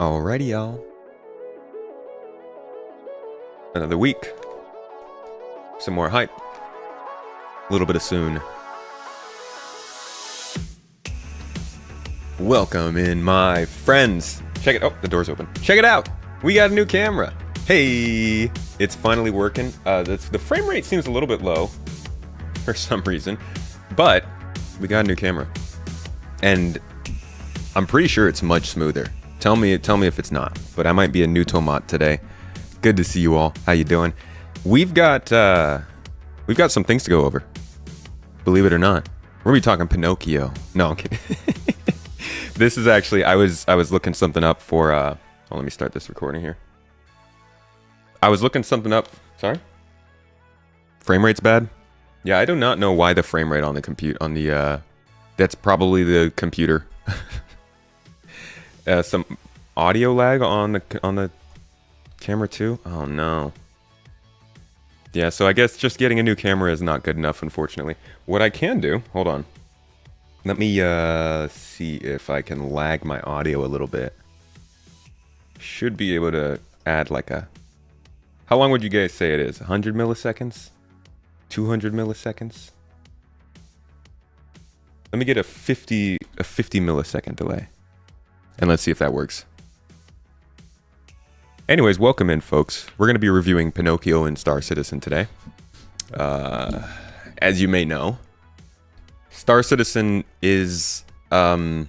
Alrighty, y'all. Another week. Some more hype. A little bit of soon. Welcome in, my friends. Check it. Oh, the door's open. Check it out. We got a new camera. Hey, it's finally working. The frame rate seems a little bit low for some reason, but we got a new camera, and I'm pretty sure it's much smoother. Tell me if it's not. But I might be a new tomat today. Good to see you all. How you doing? We've got some things to go over. Believe it or not, we're gonna be talking Pinocchio. No, I'm kidding. This is actually I was looking something up for. Let me start this recording here. I was looking something up. Sorry. Frame rate's bad. Yeah, I do not know why the frame rate on the that's probably the computer. Some audio lag on the camera too. Oh no. Yeah, so I guess just getting a new camera is not good enough, unfortunately. What I can do, hold on. Let me see if I can lag my audio a little bit. Should be able to add like a... How long would you guys say it is? 100 milliseconds? 200 milliseconds? Let me get a 50 millisecond delay. And let's see if that works. Anyways, welcome in, folks. We're going to be reviewing Pinocchio and Star Citizen today. As you may know, Star Citizen is... Nah,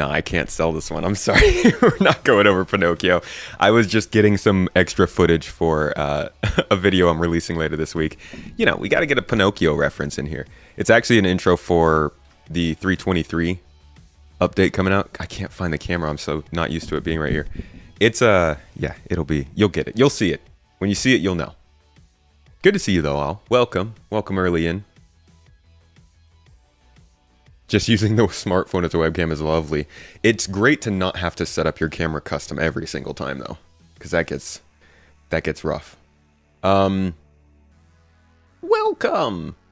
I can't sell this one. I'm sorry. We're not going over Pinocchio. I was just getting some extra footage for a video I'm releasing later this week. You know, we got to get a Pinocchio reference in here. It's actually an intro for the 323 update coming out. I can't find the camera. I'm so not used to it being right here. It's yeah, you'll get it. You'll see it. When you see it, you'll know. Good to see you though, all. Welcome early in. Just using the smartphone as a webcam is lovely. It's great to not have to set up your camera custom every single time though, because that gets rough. Welcome,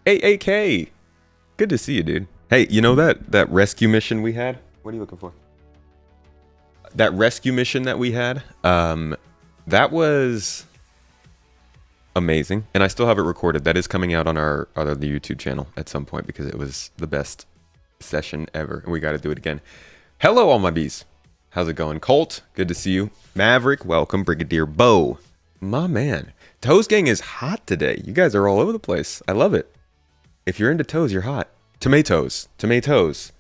AAK. Good to see you, dude. Hey, you know that rescue mission we had? What are you looking for? That rescue mission that we had, that was amazing, and I still have it recorded. That is coming out on the YouTube channel at some point because it was the best session ever, and we got to do it again. Hello, all my bees. How's it going? Colt, good to see you. Maverick, welcome. Brigadier Bo, my man. Toes Gang is hot today. You guys are all over the place. I love it. If you're into toes, you're hot. Tomatoes. Tomatoes.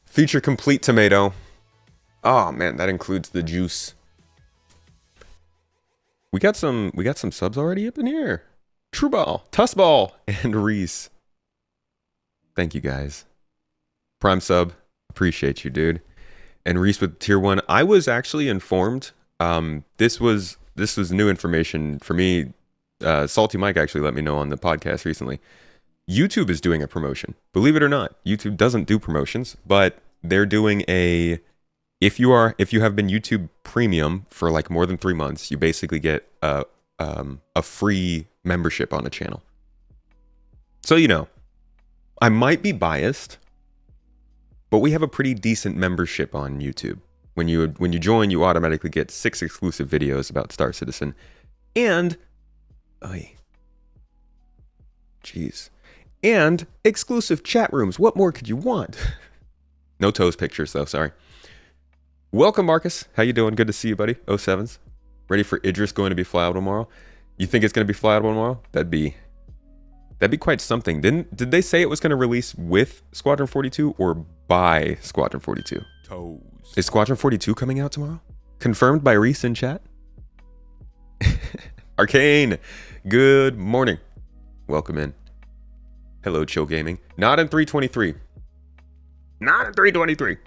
Feature complete tomato. Oh man, that includes the juice. We got some subs already up in here. Trueball, Tussball, and Reese. Thank you guys. Prime sub. Appreciate you, dude. And Reese with tier 1. I was actually informed. This was new information for me. Salty Mike actually let me know on the podcast recently. YouTube is doing a promotion. Believe it or not, YouTube doesn't do promotions, but they're doing a... If you have been YouTube Premium for like more than 3 months, you basically get a free membership on a channel. So, you know, I might be biased, but we have a pretty decent membership on YouTube. When you join, you automatically get 6 exclusive videos about Star Citizen, and jeez, and exclusive chat rooms. What more could you want? No toes pictures though. Sorry. Welcome, Marcus. How you doing? Good to see you, buddy. 07s. Ready for Idris going to be flyable tomorrow? You think it's going to be flyable tomorrow? That'd be quite something. Did they say it was going to release with Squadron 42 or by Squadron 42? Toes. Is Squadron 42 coming out tomorrow? Confirmed by Reese in chat? Arcane, good morning. Welcome in. Hello, Chill Gaming. Not in 323. Not in 323.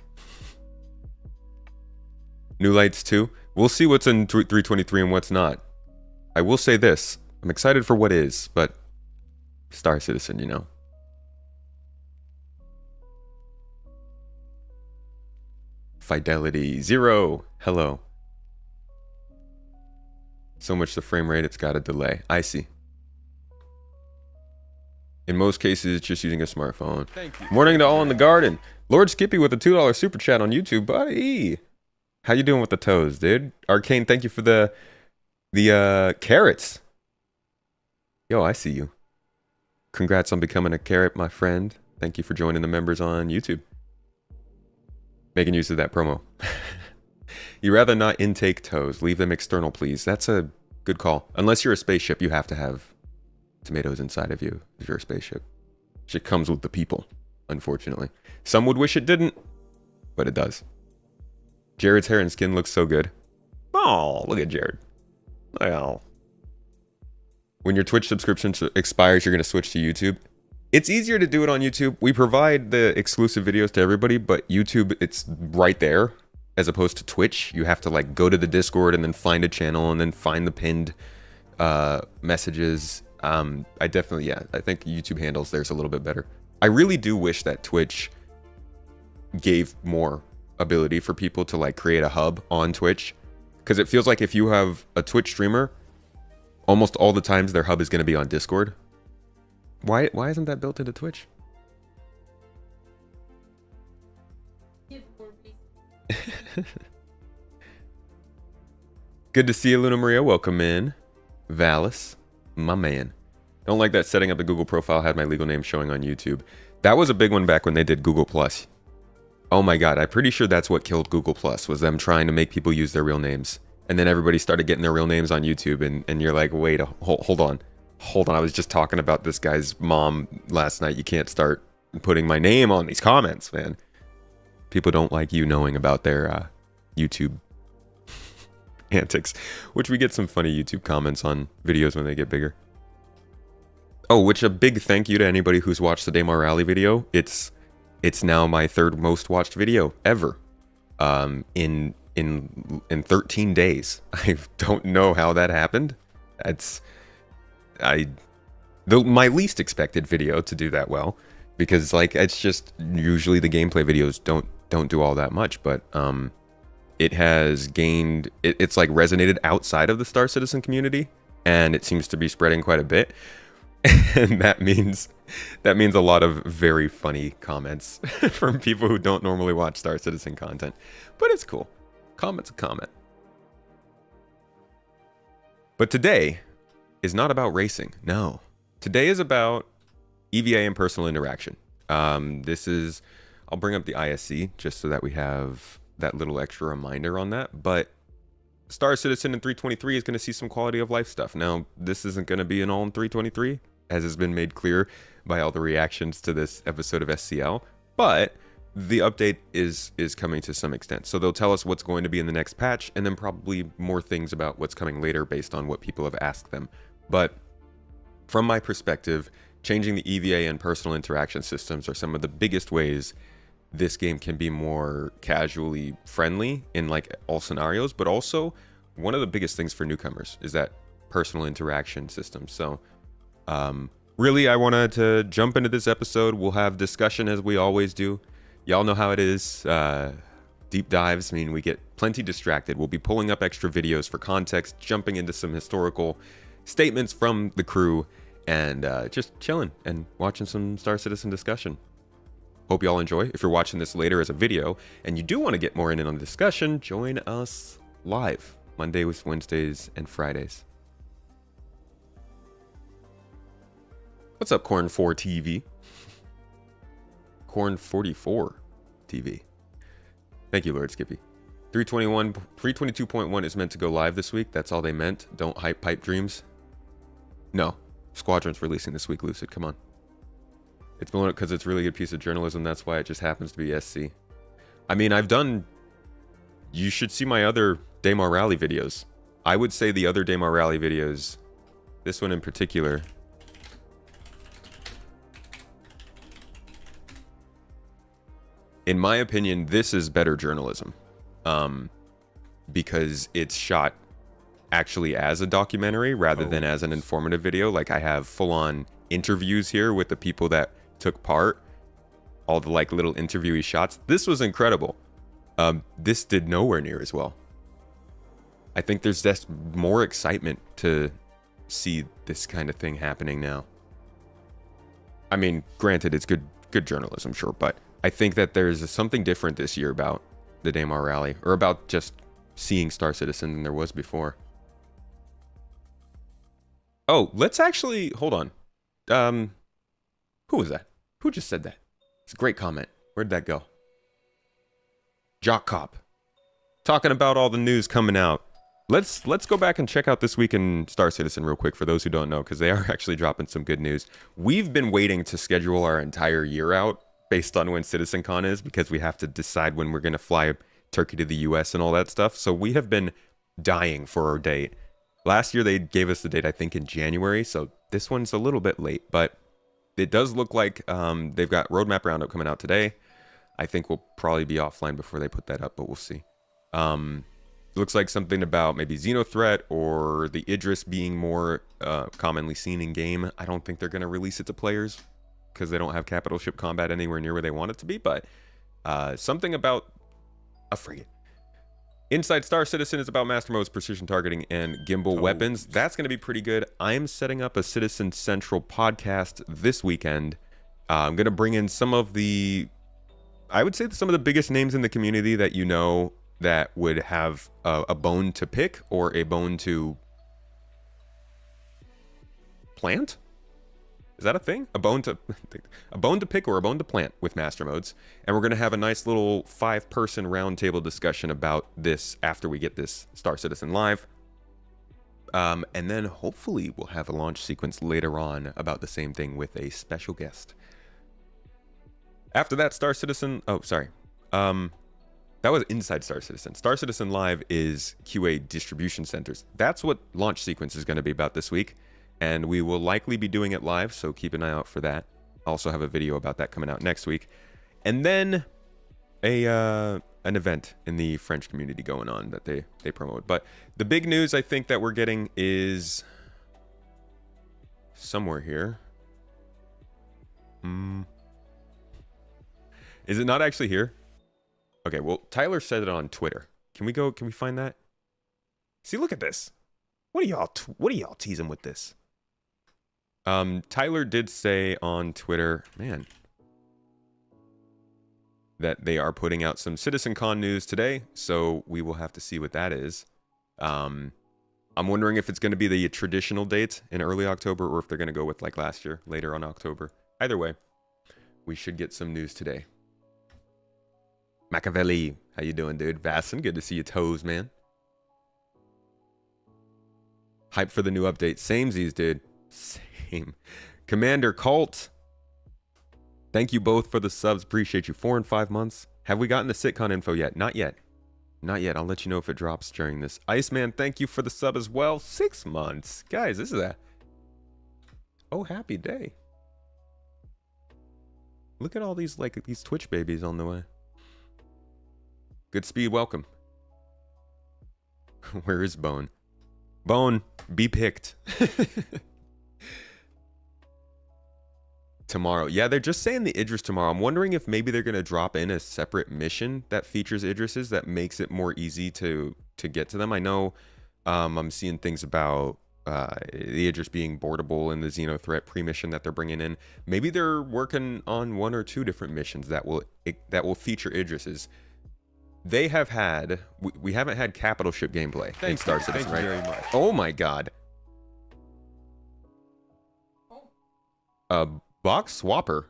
New lights too. We'll see what's in 323 and what's not. I will say this. I'm excited for what is, but Star Citizen, you know. Fidelity 0. Hello. So much the frame rate, it's got a delay. I see. In most cases, it's just using a smartphone. Thank you. Morning to all in the garden. Lord Skippy with a $2 super chat on YouTube, buddy. How you doing with the toes, dude? Arcane, thank you for the carrots. Yo, I see you. Congrats on becoming a carrot, my friend. Thank you for joining the members on YouTube. Making use of that promo. You rather not intake toes. Leave them external, please. That's a good call. Unless you're a spaceship, you have to have tomatoes inside of you if you're a spaceship. Shit comes with the people, unfortunately. Some would wish it didn't, but it does. Jared's hair and skin looks so good. Oh, look at Jared. Well, when your Twitch subscription expires, you're going to switch to YouTube. It's easier to do it on YouTube. We provide the exclusive videos to everybody, but YouTube, it's right there. As opposed to Twitch, you have to like go to the Discord and then find a channel and then find the pinned messages. I definitely, I think YouTube handles theirs a little bit better. I really do wish that Twitch gave more ability for people to like create a hub on Twitch, because it feels like if you have a Twitch streamer, almost all the times their hub is going to be on Discord. Why isn't that built into Twitch? Good to see you, Luna Maria. Welcome in. Valis, my man. Don't like that setting up the Google profile had my legal name showing on YouTube. That was a big one back when they did Google Plus. Oh my god, I'm pretty sure that's what killed Google Plus, was them trying to make people use their real names. And then everybody started getting their real names on YouTube, and you're like, wait, hold on. Hold on, I was just talking about this guy's mom last night. You can't start putting my name on these comments, man. People don't like you knowing about their YouTube antics, which we get some funny YouTube comments on videos when they get bigger. Oh, which a big thank you to anybody who's watched the Daymar Rally video. It's now my third most watched video ever. In 13 days. I don't know how that happened. That's my least expected video to do that well, because like it's just usually the gameplay videos don't do all that much, but it has gained it's like resonated outside of the Star Citizen community, and it seems to be spreading quite a bit. And that means a lot of very funny comments from people who don't normally watch Star Citizen content, but it's cool. Comment's a comment. But today is not about racing. No. Today is about EVA and personal interaction. I'll bring up the ISC just so that we have that little extra reminder on that. But Star Citizen in 323 is going to see some quality of life stuff. Now, this isn't going to be an all in 323, as has been made clear by all the reactions to this episode of SCL. But the update is coming to some extent. So they'll tell us what's going to be in the next patch, and then probably more things about what's coming later based on what people have asked them. But from my perspective, changing the EVA and personal interaction systems are some of the biggest ways this game can be more casually friendly in like all scenarios, but also one of the biggest things for newcomers is that personal interaction system. So really, I wanted to jump into this episode. We'll have discussion as we always do. Y'all know how it is. Deep dives mean we get plenty distracted. We'll be pulling up extra videos for context, jumping into some historical statements from the crew, and just chilling and watching some Star Citizen discussion. Hope y'all enjoy. If you're watching this later as a video and you do want to get more in on the discussion, join us live Mondays, Wednesdays, and Fridays. What's up, Corn 4 TV? Corn 44 TV. Thank you, Lord Skippy. 322.1 is meant to go live this week. That's all they meant. Don't hype pipe dreams. No. Squadron's releasing this week, Lucid. Come on. It's blown up because it's a really good piece of journalism. That's why it just happens to be SC. I mean, you should see my other Daymar Rally videos. I would say the other Daymar Rally videos, this one in particular, in my opinion, this is better journalism. Because it's shot actually as a documentary rather than as an informative video. Like, I have full-on interviews here with the people that took part, all the like little interviewee shots. This was incredible. This did nowhere near as well. I think there's just more excitement to see this kind of thing happening now. I mean, granted, it's good journalism, sure, but I think that there's something different this year about the Daymar rally, or about just seeing Star Citizen than there was before. Oh, let's actually hold on. Who was that? Who just said that? It's a great comment. Where'd that go? Jock Cop. Talking about all the news coming out. Let's go back and check out This Week in Star Citizen real quick for those who don't know, because they are actually dropping some good news. We've been waiting to schedule our entire year out based on when CitizenCon is, because we have to decide when we're going to fly Turkey to the US and all that stuff. So we have been dying for our date. Last year they gave us the date, I think, in January, so this one's a little bit late, but it does look like they've got Roadmap Roundup coming out today. I think we'll probably be offline before they put that up, but we'll see. It looks like something about maybe Xenothreat or the Idris being more commonly seen in game. I don't think they're going to release it to players because they don't have capital ship combat anywhere near where they want it to be, but something about a frigate. Inside Star Citizen is about master modes, precision targeting, and gimbal weapons. That's going to be pretty good. I'm setting up a Citizen Central podcast this weekend. I'm going to bring in some of the, I would say some of the biggest names in the community that you know that would have a bone to pick or a bone to plant. Is that a thing? A bone to pick or a bone to plant with master modes. And we're going to have a nice little 5-person roundtable discussion about this after we get this Star Citizen live. And then hopefully we'll have a launch sequence later on about the same thing with a special guest. After that, Star Citizen... Oh, sorry. That was Inside Star Citizen. Star Citizen Live is QA distribution centers. That's what launch sequence is going to be about this week. And we will likely be doing it live, so keep an eye out for that. I'll also have a video about that coming out next week. And then an event in the French community going on that they promote. But the big news I think that we're getting is somewhere here. Is it not actually here? Okay, well, Tyler said it on Twitter. Can we find that? See, look at this. What are y'all teasing with this? Tyler did say on Twitter, man, that they are putting out some CitizenCon news today, so we will have to see what that is. I'm wondering if it's going to be the traditional date in early October, or if they're going to go with like last year, later on October. Either way, we should get some news today. Machiavelli, how you doing, dude? Vasson, good to see you toes, man. Hype for the new update. Samesies, dude. Same. Commander Colt. Thank you both for the subs. Appreciate you. 4 and 5 months. Have we gotten the sitcon info yet? Not yet. Not yet. I'll let you know if it drops during this. Iceman, thank you for the sub as well. 6 months. Guys, this is a... oh, happy day. Look at all these, like, these Twitch babies on the way. Good speed, welcome. Where is Bone? Bone, be picked. Tomorrow. Yeah, they're just saying the Idris tomorrow. I'm wondering if maybe they're going to drop in a separate mission that features Idrises that makes it more easy to get to them. I know I'm seeing things about the Idris being boardable in the Xenothreat pre-mission that they're bringing in. Maybe they're working on 1 or 2 different missions that will feature Idrises. They have had... We haven't had capital ship gameplay in Star Citizen, right? Thank you very much. Oh my god. Box swapper.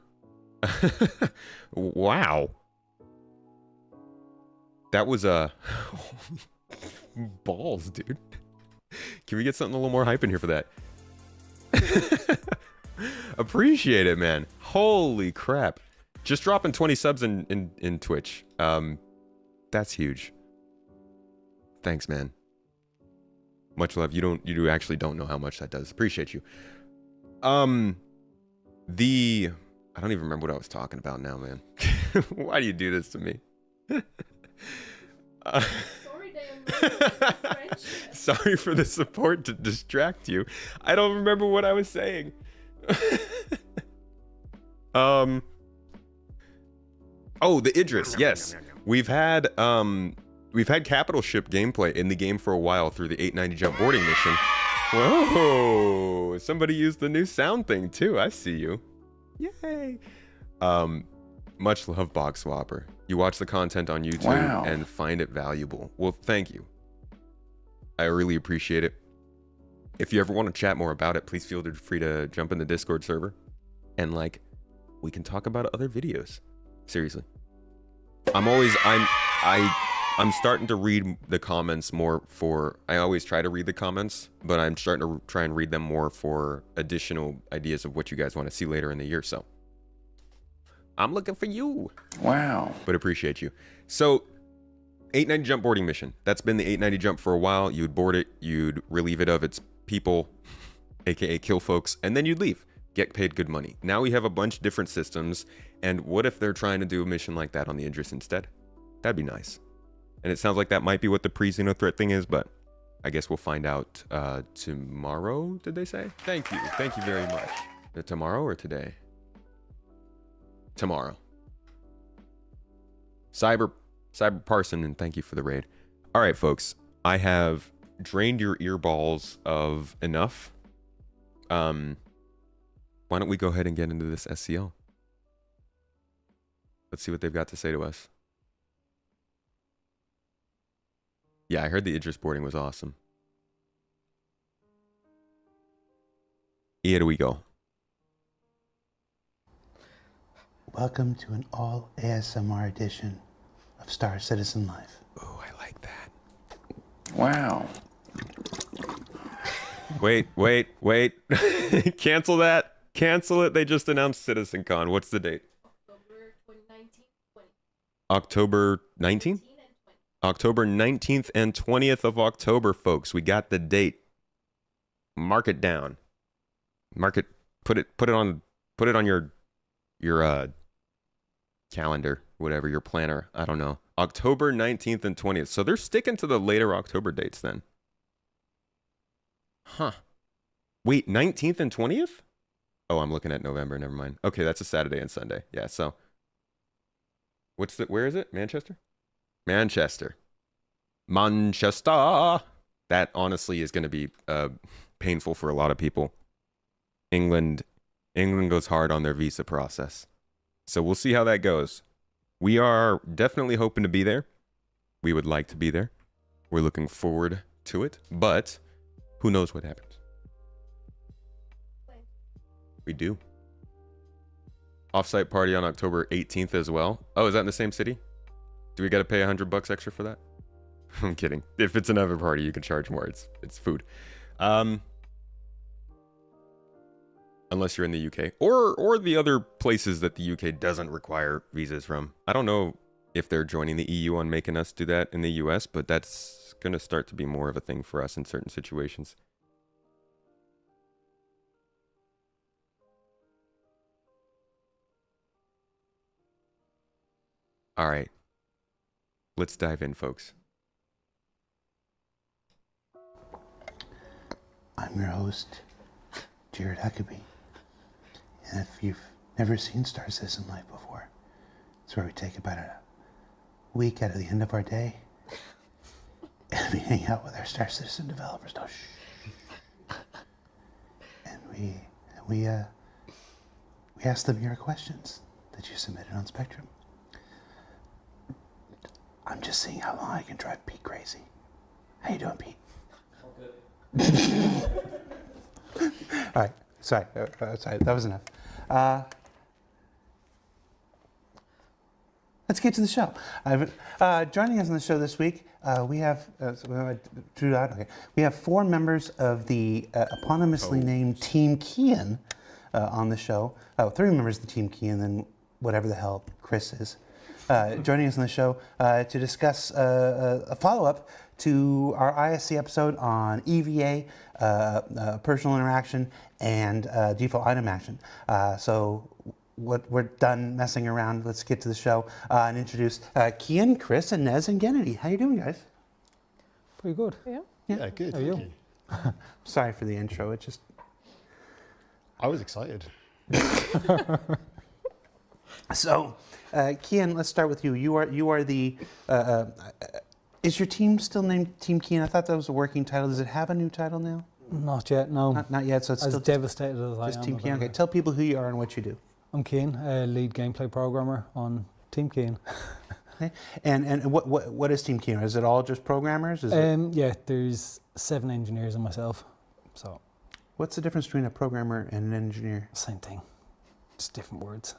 Wow. That was a... balls, dude. Can we get something a little more hype in here for that? Appreciate it, man. Holy crap. Just dropping 20 subs in Twitch. That's huge. Thanks, man. Much love. You actually don't know how much that does. Appreciate you. I don't even remember what I was talking about now, man. Why do you do this to me? Sorry, Dan. Sorry for the support to distract you. I don't remember what I was saying. Oh, the Idris. Yes. We've had capital ship gameplay in the game for a while through the 890 jump boarding mission. Whoa! Somebody used the new sound thing too. I see you. Yay! Much love, Box Swapper. You watch the content on YouTube and find it valuable. Well, thank you. I really appreciate it. If you ever want to chat more about it, please feel free to jump in the Discord server and we can talk about other videos. Seriously. I'm starting to read the comments more I always try to read the comments, but I'm starting to try and read them more for additional ideas of what you guys want to see later in the year. So I'm looking for you. Wow. But appreciate you. So 890 jump boarding mission. That's been the 890 jump for a while. You'd board it, you'd relieve it of its people, aka kill folks, and then you'd leave. Get paid good money. Now we have a bunch of different systems, and what if they're trying to do a mission like that on the Idris instead? That'd be nice. And it sounds like that might be what the pre-Xeno threat thing is, but I guess we'll find out tomorrow, did they say? Thank you. Thank you very much. Tomorrow or today? Tomorrow. Cyber Parson, and thank you for the raid. All right, folks. I have drained your earballs of enough. Why don't we go ahead and get into this SCL? Let's see what they've got to say to us. Yeah, I heard the Idris boarding was awesome. Here do we go. Welcome to an all ASMR edition of Star Citizen Life. Oh, I like that. Wow. Wait. Cancel that. Cancel it. They just announced CitizenCon. What's the date? October 19th, 20. October 19th? October 19th and 20th of October, folks. We got the date. Mark it down. Mark it. Put it on your calendar, whatever, your planner. I don't know. October 19th and 20th. So they're sticking to the later October dates then. Huh. Wait, 19th and 20th? Oh, I'm looking at November. Never mind. Okay, that's a Saturday and Sunday. Yeah, so where is it? Manchester? Manchester. That honestly is going to be painful for a lot of people. England goes hard on their visa process. So we'll see how that goes. We are definitely hoping to be there. We would like to be there. We're looking forward to it, but who knows what happens. We do. Offsite party on October 18th as well. Oh, is that in the same city? Do we got to pay $100 extra for that? I'm kidding. If it's another party, you can charge more. It's food. Unless you're in the UK or the other places that the UK doesn't require visas from. I don't know if they're joining the EU on making us do that in the US, but that's going to start to be more of a thing for us in certain situations. All right. Let's dive in, folks. I'm your host, Jared Huckabee. And if you've never seen Star Citizen Life before, it's where we take about a week out of the end of our day and we hang out with our Star Citizen developers. No, shh. And we ask them your questions that you submitted on Spectrum. I'm just seeing how long I can drive Pete crazy. How you doing, Pete? All good. All right. Sorry, that was enough. Let's get to the show. Joining us on the show this week, we have we have 4 members of the eponymously named Team Kian on the show. 3 members of the Team Kian, then whatever the hell Chris is. Joining us on the show to discuss a follow-up to our ISC episode on EVA, personal interaction, and default item action. So we're done messing around. Let's get to the show and introduce Kian, Chris, and Nez and Kennedy. How you doing, guys? Pretty good. Yeah. Yeah, good. How are Thank you? you. Sorry for the intro. It just... I was excited. So, Kian, let's start with you. You are the... is your team still named Team Kian? I thought that was a working title. Does it have a new title now? Not yet, no. Not yet, so it's As still devastated as I just am. Team about Kian. Okay, it. tell people who you are and what you do. I'm Cian, lead gameplay programmer on Team Cian. Okay. And what is Team Kino? Is it all just programmers? Is it, Yeah, there's 7 engineers and myself, so what's the difference between a programmer and an engineer? same thing, just different words.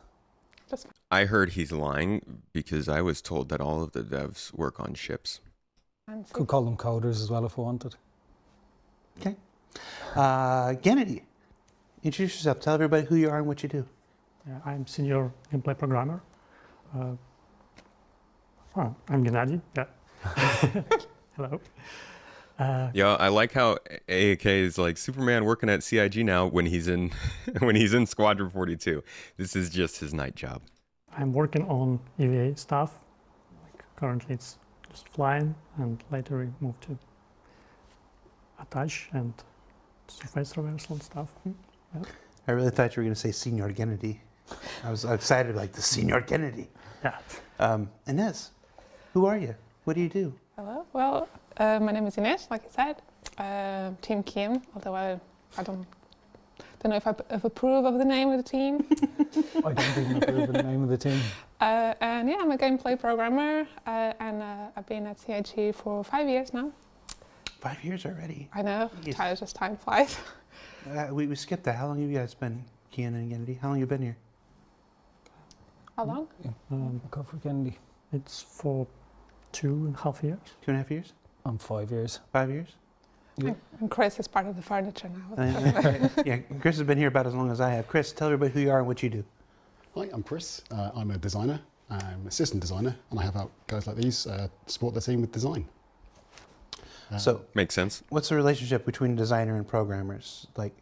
I heard he's lying because I was told that all of the devs work on ships. Could call them coders as well if we wanted. Okay. Gennady, introduce yourself. Tell everybody who you are and what you do. I'm senior gameplay programmer. I'm Gennady. Yeah. Hello. Yeah, I like how AAK is like Superman working at CIG now when he's in when he's in Squadron 42. This is just his night job. I'm working on EVA stuff. Like currently, it's just flying, and later we move to attach and surface traversal and stuff. Yeah. I really thought you were going to say Senior Gennady. I was excited, like the Senior Gennady. Yeah. Inez, who are you? What do you do? Hello. Well, my name is Ines, like I said. Team Kim, although I don't know if I approve of the name of the team. I don't even approve of the name of the team. And yeah, I'm a gameplay programmer, and I've been at CIG for 5 years now. 5 years already. I know, Yes. just time flies. We skipped that. How long have you guys been, Kian and Gennady? How long have you been here? How long? Go for Kennedy. It's for 2.5 years. 2.5 years? I'm 5 years. 5 years? Yeah. And Chris is part of the furniture now. Yeah, Chris has been here about as long as I have. Chris, tell everybody who you are and what you do. Hi, I'm Chris. I'm a designer. I'm assistant designer, and I have out guys like these support the team with design. So, Makes sense. what's the relationship between designer and programmers? Like,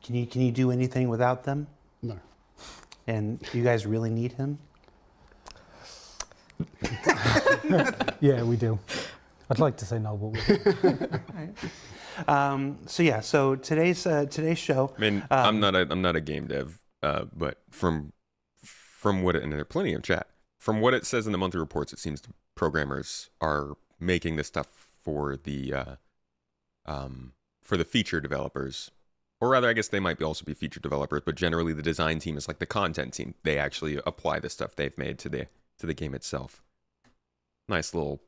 can you do anything without them? No. And you guys really need him? Yeah, we do. I'd like to say no, but we do. So today's show. I mean, I'm not a game dev, but from what and there are plenty of chat. From what it says in the monthly reports, it seems programmers are making this stuff for the feature developers, or rather, I guess they might also be feature developers. But generally, the design team is like the content team. They actually apply the stuff they've made to the game itself. Nice little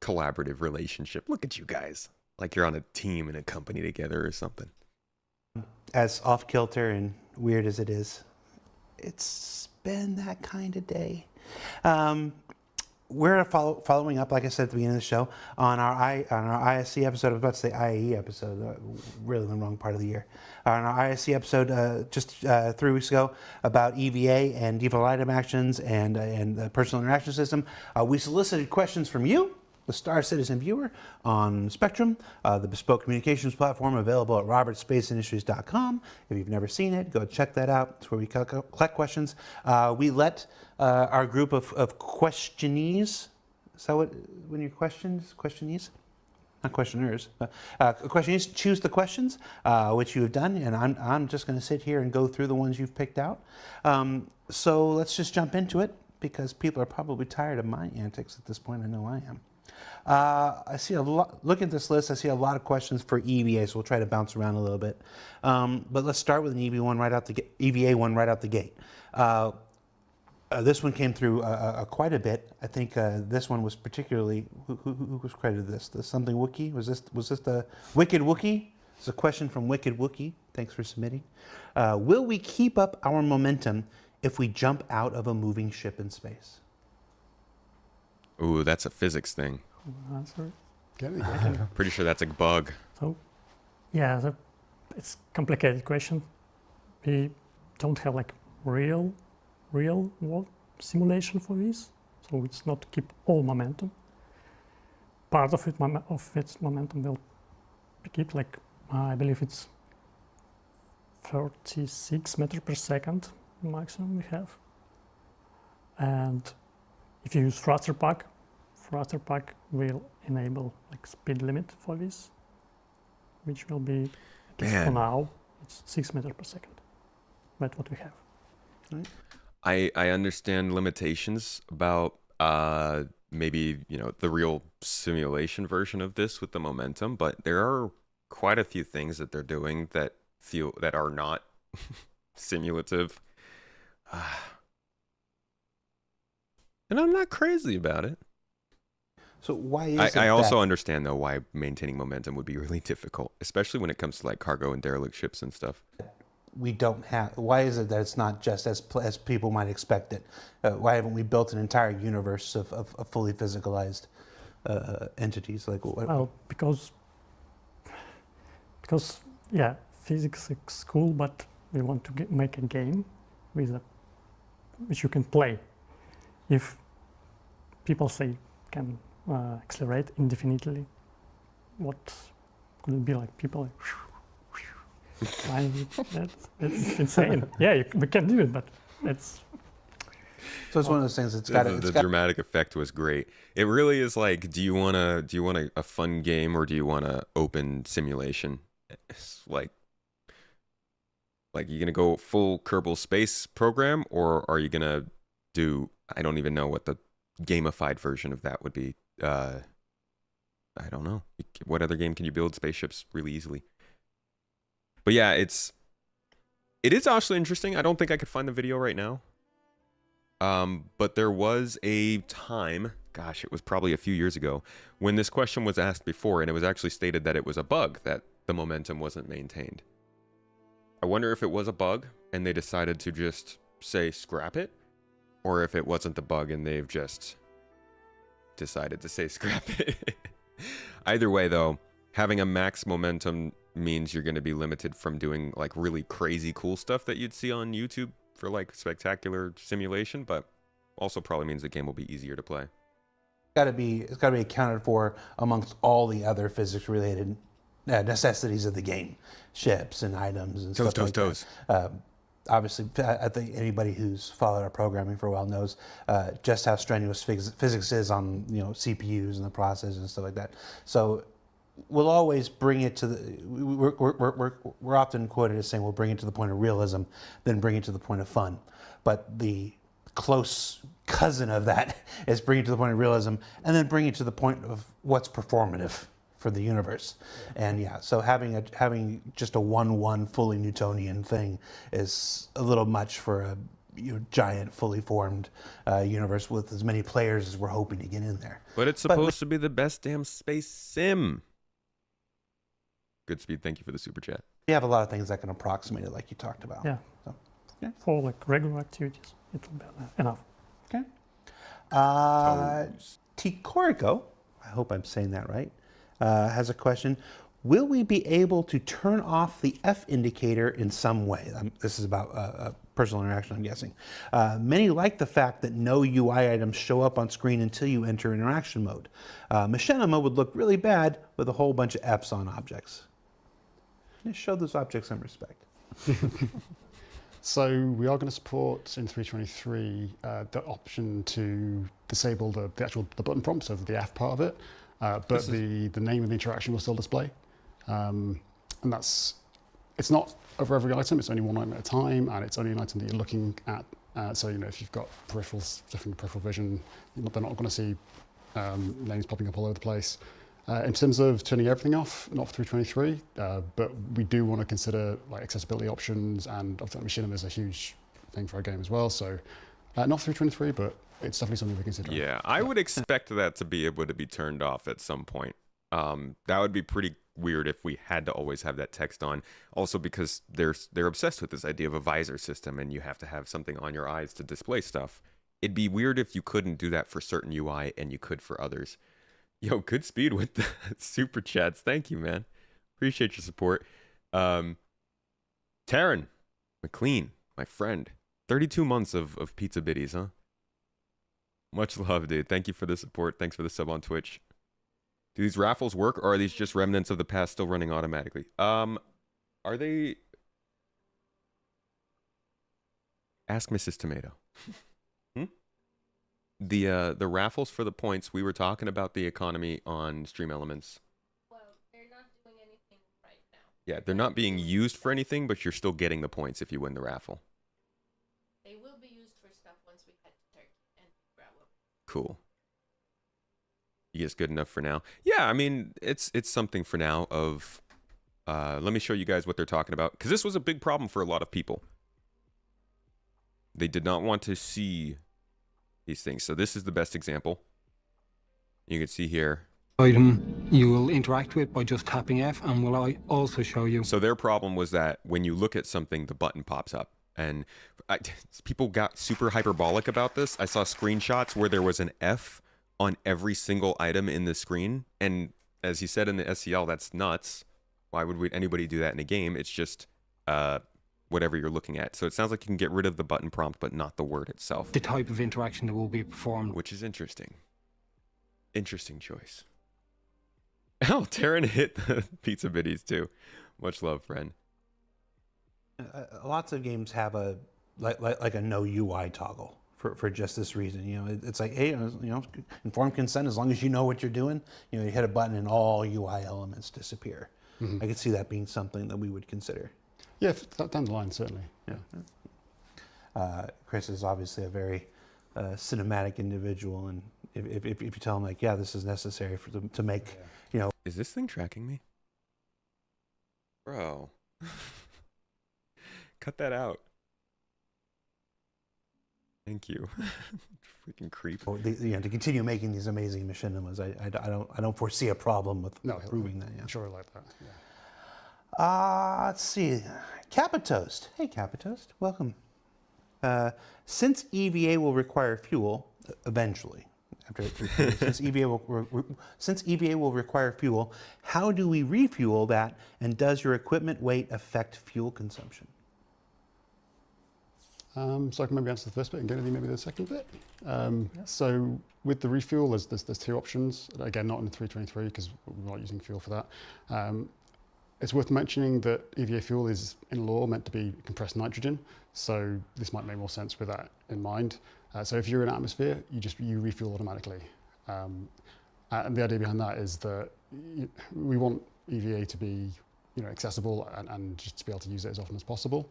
collaborative relationship. Look at you guys, like you're on a team in a company together or something. As off kilter and weird as it is, it's been that kind of day. We're following up, like I said at the beginning of the show, on our ISC episode. I was about to say IAE episode, really in the wrong part of the year. On our ISC episode just 3 weeks ago about EVA and default item actions and the personal interaction system, we solicited questions from you, the Star Citizen viewer, on Spectrum, the bespoke communications platform available at robertspaceindustries.com. If you've never seen it, go check that out. It's where we collect questions. We let our group of questionees, is that what, when you're questionees? Not questioners, but questionees choose the questions, which you have done, and I'm just going to sit here and go through the ones you've picked out. So let's just jump into it, because people are probably tired of my antics at this point. I know I am. I see a lot, look at this list, I see a lot of questions for EVA, so we'll try to bounce around a little bit. But let's start with an EVA one right out the gate. This one came through quite a bit. I think this one was particularly, who was credited this? Something Wookie? Was this the Wicked Wookie? It's a question from Wicked Wookie. Thanks for submitting. Will we keep up our momentum if we jump out of a moving ship in space? Ooh, that's a physics thing. Answer. Pretty sure that's a bug. So, yeah, it's complicated question. We don't have like real world simulation for this, so it's not to keep all momentum. Part of its momentum will be kept, like I believe it's 36 meters per second maximum we have. And if you use thruster pack will enable like speed limit for this, which will be, at least for now, it's 6 meters per second. That's what we have. Right. I understand limitations about maybe the real simulation version of this with the momentum, but there are quite a few things that they're doing that are not simulative. And I'm not crazy about it. So why is it I also that understand though why maintaining momentum would be really difficult, especially when it comes to like cargo and derelict ships and stuff. we don't have? Why is it that it's not just as people might expect it? Why haven't we built an entire universe of fully physicalized entities? Like what? Well, because yeah, physics is cool, but we want to make a game which you can play. If people say can accelerate indefinitely, what could it be like? People like, that's insane. Yeah, we can do it, but it's. So it's one of those things. The dramatic effect was great. It really is like, do you want a fun game or do you want a open simulation? It's like you're gonna go full Kerbal Space Program, or are you gonna do? I don't even know what the gamified version of that would be. I don't know. What other game can you build spaceships really easily? But yeah, it is actually interesting. I don't think I could find the video right now. But there was a time, gosh, it was probably a few years ago, when this question was asked before, and it was actually stated that it was a bug, that the momentum wasn't maintained. I wonder if it was a bug and they decided to just say scrap it, or if it wasn't the bug and they've just decided to say scrap it. Either way though, having a max momentum means you're going to be limited from doing like really crazy cool stuff that you'd see on YouTube for like spectacular simulation, but also probably means the game will be easier to play. It's got to be accounted for amongst all the other physics related necessities of the game, ships and items and stuff like that. Obviously, I think anybody who's followed our programming for a while knows just how strenuous physics is on CPUs and the processors and stuff like that. So we'll always bring it to the. We're often quoted as saying we'll bring it to the point of realism, then bring it to the point of fun. But the close cousin of that is bring it to the point of realism, and then bring it to the point of what's performative for the universe. And yeah, so having just a 1-1 fully Newtonian thing is a little much for a giant fully formed universe with as many players as we're hoping to get in there. But it's supposed to be the best damn space sim. Good Speed, thank you for the super chat. We have a lot of things that can approximate it, like you talked about. Yeah. So, yeah. For like regular activities, it'll be enough. Okay. T-Corico, I hope I'm saying that right, has a question. Will we be able to turn off the F indicator in some way? This is about personal interaction, I'm guessing. Many like the fact that no UI items show up on screen until you enter interaction mode. Machinima would look really bad with a whole bunch of Fs on objects. Just show those objects some respect. So we are going to support in 323 the option to disable the button prompts, so the F part of it, but the name of the interaction will still display. And it's not over every item, it's only one item at a time, and it's only an item that you're looking at. So if you've got peripherals, different peripheral vision, they're not going to see names popping up all over the place. In terms of turning everything off, not for 323, but we do want to consider like accessibility options, and obviously Machinima is a huge thing for our game as well. So not 323, but it's definitely something we're considering. Yeah, I would expect that to be able to be turned off at some point. That would be pretty weird if we had to always have that text on. Also because they're obsessed with this idea of a visor system, and you have to have something on your eyes to display stuff. It'd be weird if you couldn't do that for certain UI and you could for others. Yo, Good Speed with the super chats. Thank you, man. Appreciate your support. Taryn McLean, my friend. 32 months of pizza biddies, huh? Much love, dude. Thank you for the support. Thanks for the sub on Twitch. Do these raffles work, or are these just remnants of the past still running automatically? Are they... Ask Mrs. Tomato. The raffles for the points, we were talking about the economy on Stream Elements. Well, they're not doing anything right now. Yeah, they're not being used for anything, but you're still getting the points if you win the raffle. They will be used for stuff once we head to Turkey and grab them. Cool. You guess good enough for now? Yeah, I mean, it's something for now of... let me show you guys what they're talking about, because this was a big problem for a lot of people. They did not want to see these things. So this is the best example. You can see here. Item you will interact with by just tapping F, and will I also show you. So their problem was that when you look at something, the button pops up. And people got super hyperbolic about this. I saw screenshots where there was an F on every single item in the screen. And as he said in the SCL, that's nuts. Why would anybody do that in a game? It's just whatever you're looking at. So it sounds like you can get rid of the button prompt, but not the word itself. The type of interaction that will be performed. Which is interesting. Interesting choice. Oh, Taryn hit the pizza biddies too. Much love, friend. Lots of games have a like a no UI toggle for just this reason. You know, it's like, hey, you know, informed consent. As long as you know what you're doing, you know, you hit a button and all UI elements disappear. I could see that being something that we would consider. Yeah, down the line, certainly. Yeah. Chris is obviously a very cinematic individual, and if you tell him like, yeah, this is necessary for them to make, you know. Is this thing tracking me? Bro. Cut that out. Thank you. Freaking creep. You know, to continue making these amazing machinimas, I don't foresee a problem with proving that. Yeah. I'm sure I like that. Yeah. Let's see. Capitoast. Hey, Capitoast. Welcome. Since EVA will require fuel eventually, since EVA will require fuel, how do we refuel that, and does your equipment weight affect fuel consumption? So I can maybe answer the first bit and get into maybe the second bit. So with the refuel, there's two options. Again, not in the 323 because we're not using fuel for that. It's worth mentioning that EVA fuel is, in law, meant to be compressed nitrogen. So this might make more sense with that in mind. So if you're in atmosphere, you refuel automatically. And the idea behind that is that we want EVA to be, you know, accessible and just to be able to use it as often as possible.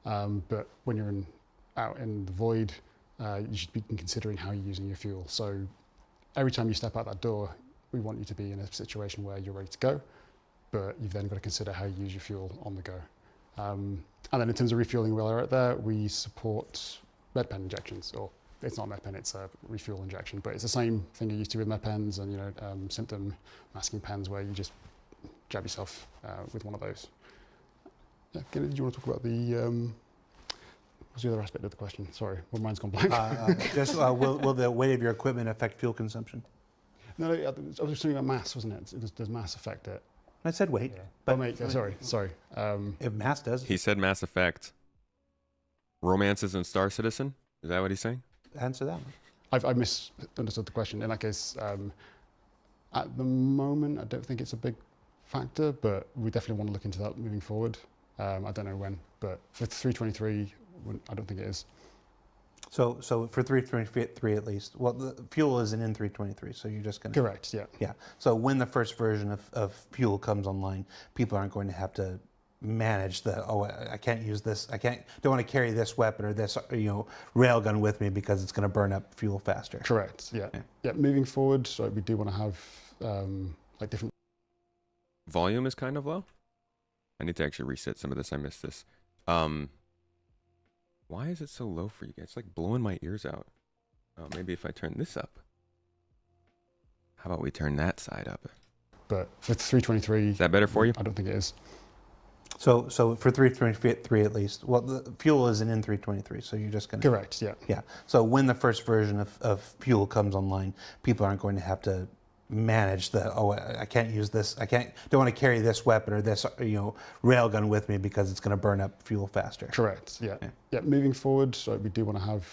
But when you're out in the void, you should be considering how you're using your fuel. So every time you step out that door, we want you to be in a situation where you're ready to go, but you've then got to consider how you use your fuel on the go. And then in terms of refueling while you're out there, we support med pen injections, or it's not med pen, it's a refuel injection, but it's the same thing you're used to with med pens and, you know, symptom masking pens where you just jab yourself with one of those. Yeah, did you want to talk about the, what's the other aspect of the question? Sorry, my mind's gone blank. Will the weight of your equipment affect fuel consumption? No, I was talking about mass, wasn't it? Does mass affect it? I said weight. Yeah. But mate, sorry. If mass does. He said Mass Effect. Romances and Star Citizen? Is that what he's saying? Answer that one. I've misunderstood the question. In that case, at the moment, I don't think it's a big factor, but we definitely want to look into that moving forward. I don't know when, but for 323, I don't think it is. So for 323 at least, well, the fuel isn't in 323, so you're just going to... Correct, yeah. Yeah, so when the first version of fuel comes online, people aren't going to have to manage I can't use this, don't want to carry this weapon or this, you know, railgun with me because it's going to burn up fuel faster. Correct, yeah. Moving forward, so we do want to have like different... Volume is kind of low. I need to actually reset some of this. I missed this. Why is it so low for you guys? It's like blowing my ears out. Oh, maybe if I turn this up. How about we turn that side up? But for 323... Is that better for you? I don't think it is. So for 323 at least, well, the fuel isn't in 323, so you're just going to... Correct, yeah. Yeah, so when the first version of fuel comes online, people aren't going to have to manage I can't use this, don't want to carry this weapon or this, you know, railgun with me because it's going to burn up fuel faster. Correct, yeah. Moving forward, so we do want to have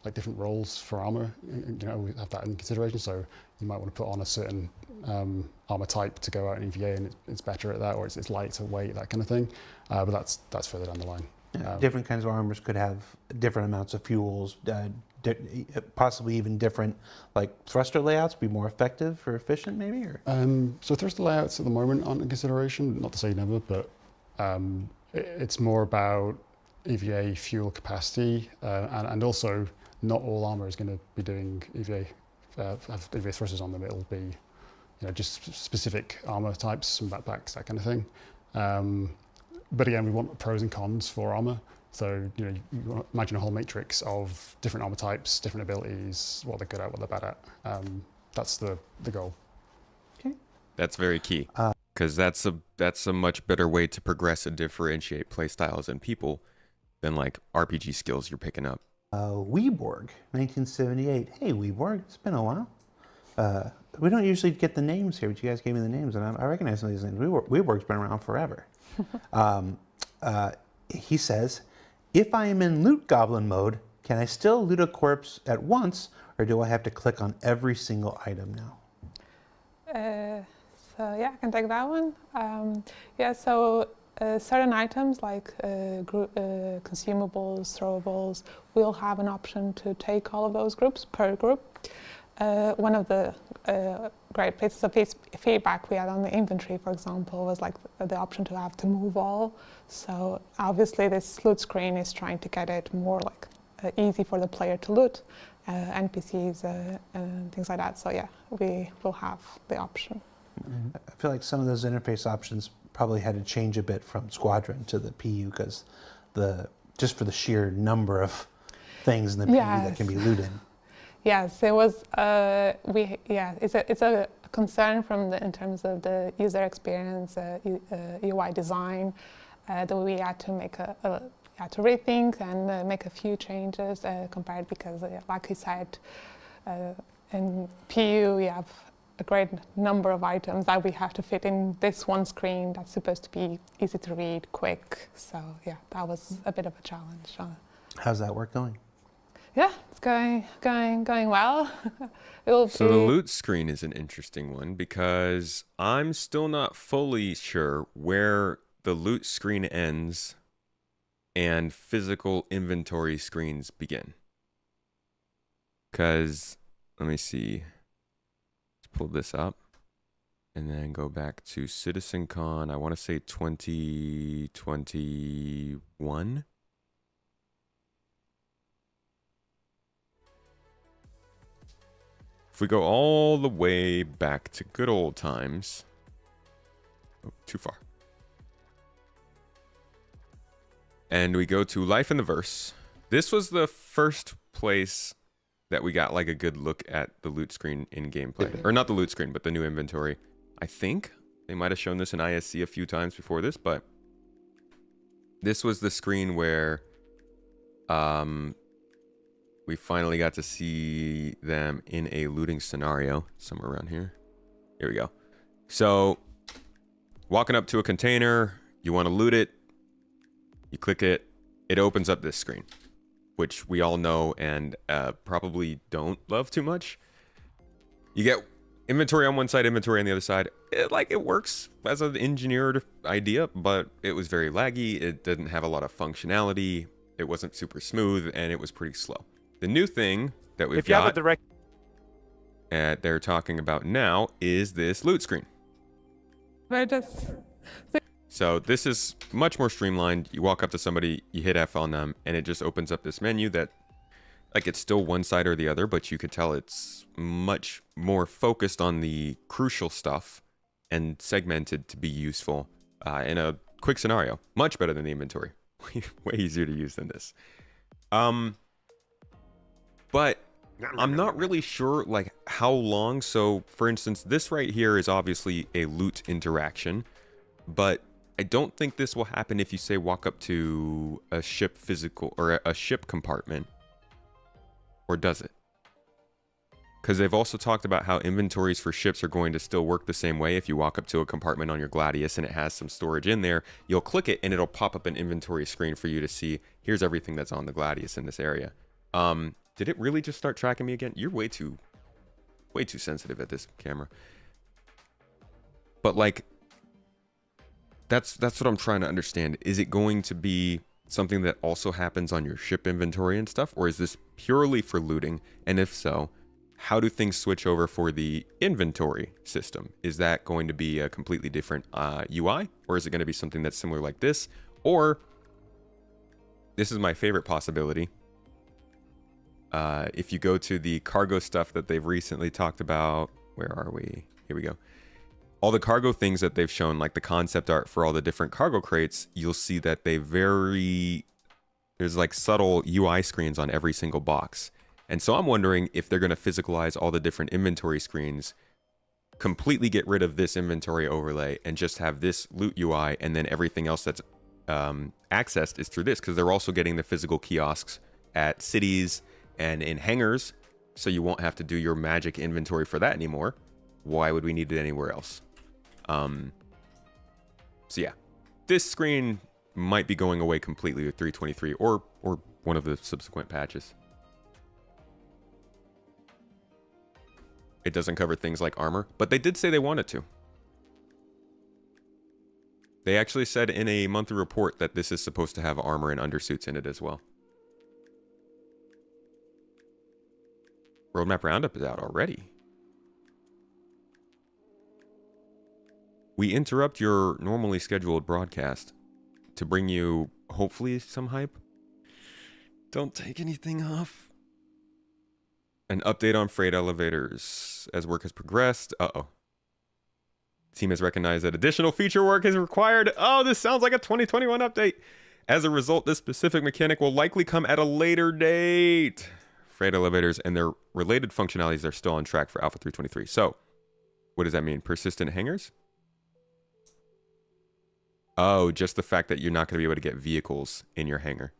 like different roles for armor, you know, we have that in consideration. So you might want to put on a certain armor type to go out in EVA, and it's better at that, or it's lighter weight, that kind of thing. But that's further down the line. Different kinds of armors could have different amounts of fuels, possibly even different, like thruster layouts, be more effective or efficient, maybe. Or so thruster layouts at the moment aren't in consideration. Not to say never, but it's more about EVA fuel capacity, and also not all armor is going to be doing EVA have EVA thrusters on them. It'll be, you know, just specific armor types, some backpacks, that kind of thing. But again, we want pros and cons for armor. So, you imagine a whole matrix of different armor types, different abilities, what they're good at, what they're bad at. That's the goal. That's very key, because that's a much better way to progress and differentiate playstyles and people than like RPG skills you're picking up. Weeborg, 1978. Hey, Weeborg, it's been a while. We don't usually get the names here, but you guys gave me the names, and I recognize some of these names. Weeborg's been around forever. He says, if I am in loot goblin mode, can I still loot a corpse at once, or do I have to click on every single item now? So yeah, I can take that one. So certain items like consumables, throwables, will have an option to take all of those groups per group. One of the great pieces of feedback we had on the inventory, for example, was like the option to have to move all. So obviously this loot screen is trying to get it more like easy for the player to loot, NPCs and things like that. So yeah, we will have the option. I feel like some of those interface options probably had to change a bit from Squadron to the PU, because just for the sheer number of things in the PU that can be looted. Yes, it was. It's a concern in terms of the user experience, UI design, that we had to make had to rethink and make a few changes compared, because, like you said, in PU we have a great number of items that we have to fit in this one screen that's supposed to be easy to read, quick. So yeah, that was a bit of a challenge. How's that work going? Yeah, it's going well. So the loot screen is an interesting one, because I'm still not fully sure where the loot screen ends and physical inventory screens begin. Because, let me see. Let's pull this up and then go back to CitizenCon. I want to say 2021. If we go all the way back to good old times, oh, too far. And we go to Life in the Verse. This was the first place that we got like a good look at the loot screen in gameplay. Or not the loot screen, but the new inventory. I think they might have shown this in ISC a few times before this, but this was the screen where we finally got to see them in a looting scenario somewhere around here. Here we go. So, walking up to a container, you want to loot it, you click it, it opens up this screen, which we all know and probably don't love too much. You get inventory on one side, inventory on the other side. It works as an engineered idea, but it was very laggy. It didn't have a lot of functionality. It wasn't super smooth, and it was pretty slow. The new thing that we've got they're talking about now is this loot screen. So this is much more streamlined. You walk up to somebody, you hit F on them, and it just opens up this menu that, like, it's still one side or the other, but you could tell it's much more focused on the crucial stuff and segmented to be useful in a quick scenario. Much better than the inventory. Way easier to use than this. But I'm not really sure like how long. So for instance, this right here is obviously a loot interaction, but I don't think this will happen if you say walk up to a ship physical or a ship compartment. Or does it? Because they've also talked about how inventories for ships are going to still work the same way. If you walk up to a compartment on your Gladius and it has some storage in there, you'll click it and it'll pop up an inventory screen for you to see, here's everything that's on the Gladius in this area. Did it really just start tracking me again? You're way too sensitive at this camera. But like, that's what I'm trying to understand. Is it going to be something that also happens on your ship inventory and stuff? Or is this purely for looting? And if so, how do things switch over for the inventory system? Is that going to be a completely different UI? Or is it going to be something that's similar like this? Or, this is my favorite possibility. If you go to the cargo stuff that they've recently talked about, where are we? Here we go. All the cargo things that they've shown, like the concept art for all the different cargo crates, you'll see that they very There's like subtle UI screens on every single box. And so I'm wondering if they're going to physicalize all the different inventory screens, completely get rid of this inventory overlay, and just have this loot UI, and then everything else that's accessed is through this, because they're also getting the physical kiosks at cities and in hangars, so you won't have to do your magic inventory for that anymore. Why would we need it anywhere else? So yeah, this screen might be going away completely with 3.23 or one of the subsequent patches. It doesn't cover things like armor, but they did say they wanted to. They actually said in a monthly report that this is supposed to have armor and undersuits in it as well. Roadmap Roundup is out already. We interrupt your normally scheduled broadcast to bring you, hopefully, some hype. Don't take anything off. An update on freight elevators. As work has progressed. Uh-oh. Team has recognized that additional feature work is required. Oh, this sounds like a 2021 update. As a result, this specific mechanic will likely come at a later date. Freight elevators and their related functionalities are still on track for Alpha 3.23. So, what does that mean? Persistent hangars? Oh, just the fact that you're not going to be able to get vehicles in your hangar.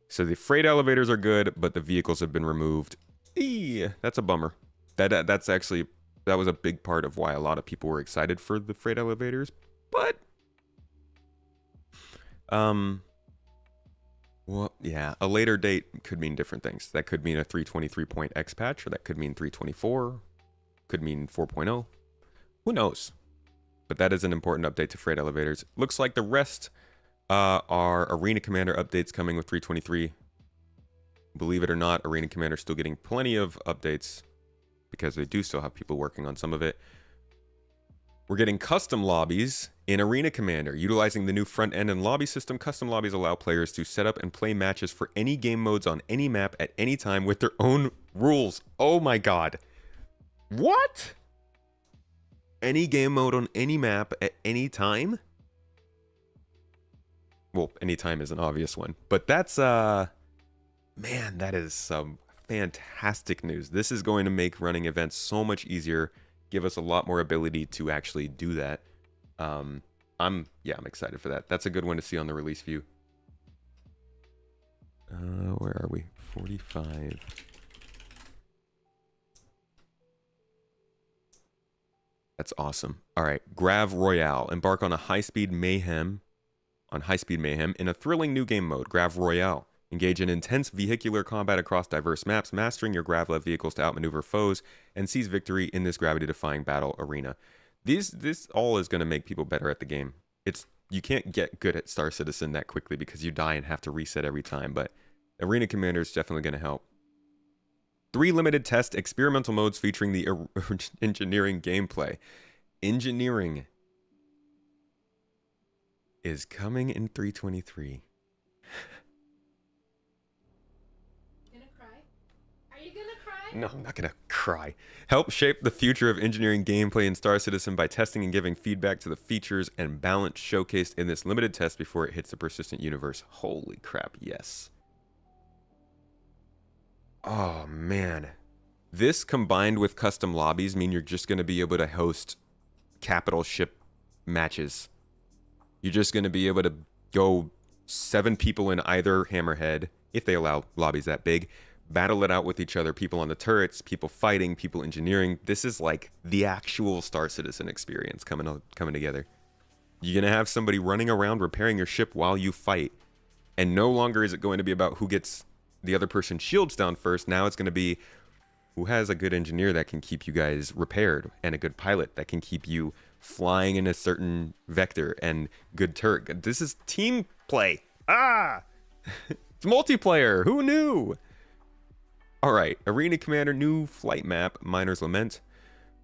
So the freight elevators are good, but the vehicles have been removed. That's a bummer. That was a big part of why a lot of people were excited for the freight elevators. But well, yeah, a later date could mean different things. That could mean a 3.23.x patch, or that could mean 3.24, could mean 4.0. Who knows? But that is an important update to freight elevators. Looks like the rest are Arena Commander updates coming with 3.23. Believe it or not, Arena Commander is still getting plenty of updates because they do still have people working on some of it. We're getting custom lobbies in Arena Commander. Utilizing the new front end and lobby system, custom lobbies allow players to set up and play matches for any game modes on any map at any time with their own rules. Oh my god. What? Any game mode on any map at any time? Well, any time is an obvious one, but that's man, that is some fantastic news. This is going to make running events so much easier, give us a lot more ability to actually do that. I'm excited for that. That's a good one to see on the release view. Where are we? 45. That's awesome. All right, Grav Royale. Embark on high-speed mayhem in a thrilling new game mode, Grav Royale. Engage in intense vehicular combat across diverse maps, mastering your grav-led vehicles to outmaneuver foes, and seize victory in this gravity-defying battle arena. This all is going to make people better at the game. You can't get good at Star Citizen that quickly because you die and have to reset every time, but Arena Commander is definitely going to help. 3 limited test experimental modes featuring the engineering gameplay. Engineering is coming in 3.23. No, I'm not gonna cry. Help shape the future of engineering gameplay in Star Citizen by testing and giving feedback to the features and balance showcased in this limited test before it hits the persistent universe. Holy crap, yes. Oh, man. This combined with custom lobbies mean you're just gonna be able to host capital ship matches. You're just gonna be able to go 7 people in either hammerhead, if they allow lobbies that big, battle it out with each other, people on the turrets, people fighting, people engineering. This is like the actual Star Citizen experience coming together. You're going to have somebody running around repairing your ship while you fight. And no longer is it going to be about who gets the other person's shields down first. Now it's going to be who has a good engineer that can keep you guys repaired, and a good pilot that can keep you flying in a certain vector, and good turret. This is team play. It's multiplayer. Who knew? All right, Arena Commander new flight map, Miner's Lament.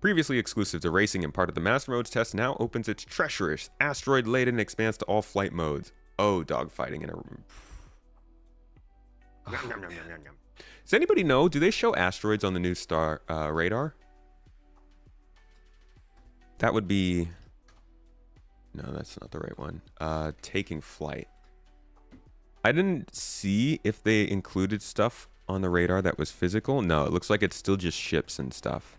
Previously exclusive to racing and part of the Master Modes test, now opens its treacherous, asteroid-laden expanse to all flight modes. Oh, dogfighting in a... Does anybody know, do they show asteroids on the new star radar? That would be... No, that's not the right one. Taking flight. I didn't see if they included stuff on the radar that was physical. No, it looks like it's still just ships and stuff.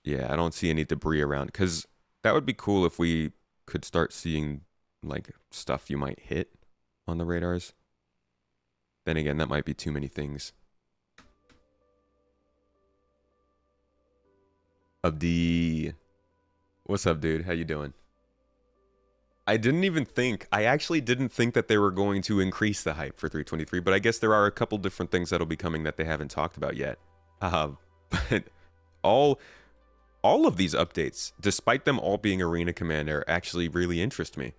Yeah, I don't see any debris around, because that would be cool if we could start seeing like stuff you might hit on the radars. Then again, that might be too many things. Abdi, what's up, dude? How you doing? I actually didn't think that they were going to increase the hype for 323, but I guess there are a couple different things that'll be coming that they haven't talked about yet. But all of these updates, despite them all being Arena Commander, actually really interest me.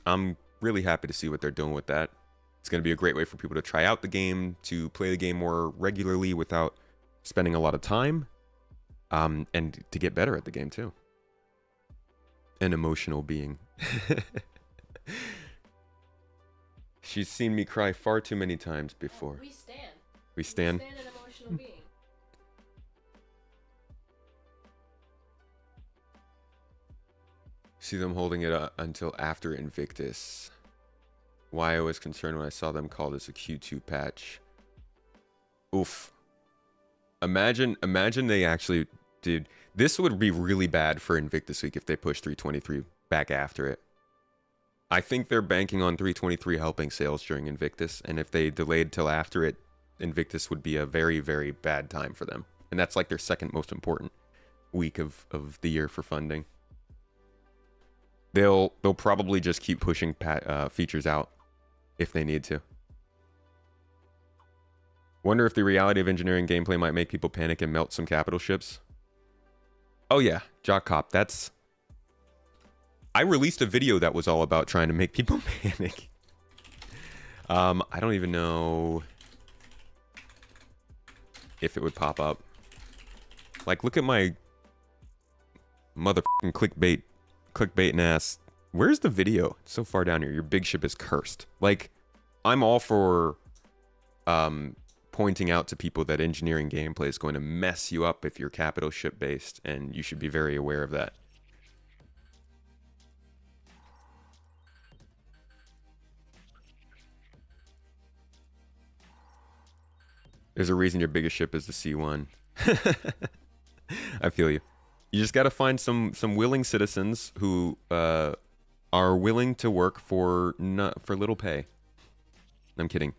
I'm really happy to see what they're doing with that. It's going to be a great way for people to try out the game, to play the game more regularly without spending a lot of time, and to get better at the game too. An emotional being. She's seen me cry far too many times before. We stand. We stand. We stand an emotional being. See them holding it up until after Invictus. Why I was concerned when I saw them call this a Q2 patch. Oof. Imagine they actually did. This would be really bad for Invictus Week if they push 323 back after it. I think they're banking on 323 helping sales during Invictus, and if they delayed till after it, Invictus would be a very, very bad time for them. And that's like their second most important week of the year for funding. They'll probably just keep pushing features out if they need to. Wonder if the reality of engineering gameplay might make people panic and melt some capital ships. Oh yeah, Jock Cop, that's... I released a video that was all about trying to make people panic. I don't even know if it would pop up. Like, look at my motherfucking clickbaiting ass. Where's the video? It's so far down here. Your big ship is cursed. Like, I'm all for pointing out to people that engineering gameplay is going to mess you up if you're capital ship based, and you should be very aware of that. There's a reason your biggest ship is the C1. I feel you. You just got to find some willing citizens who are willing to work for little pay. I'm kidding.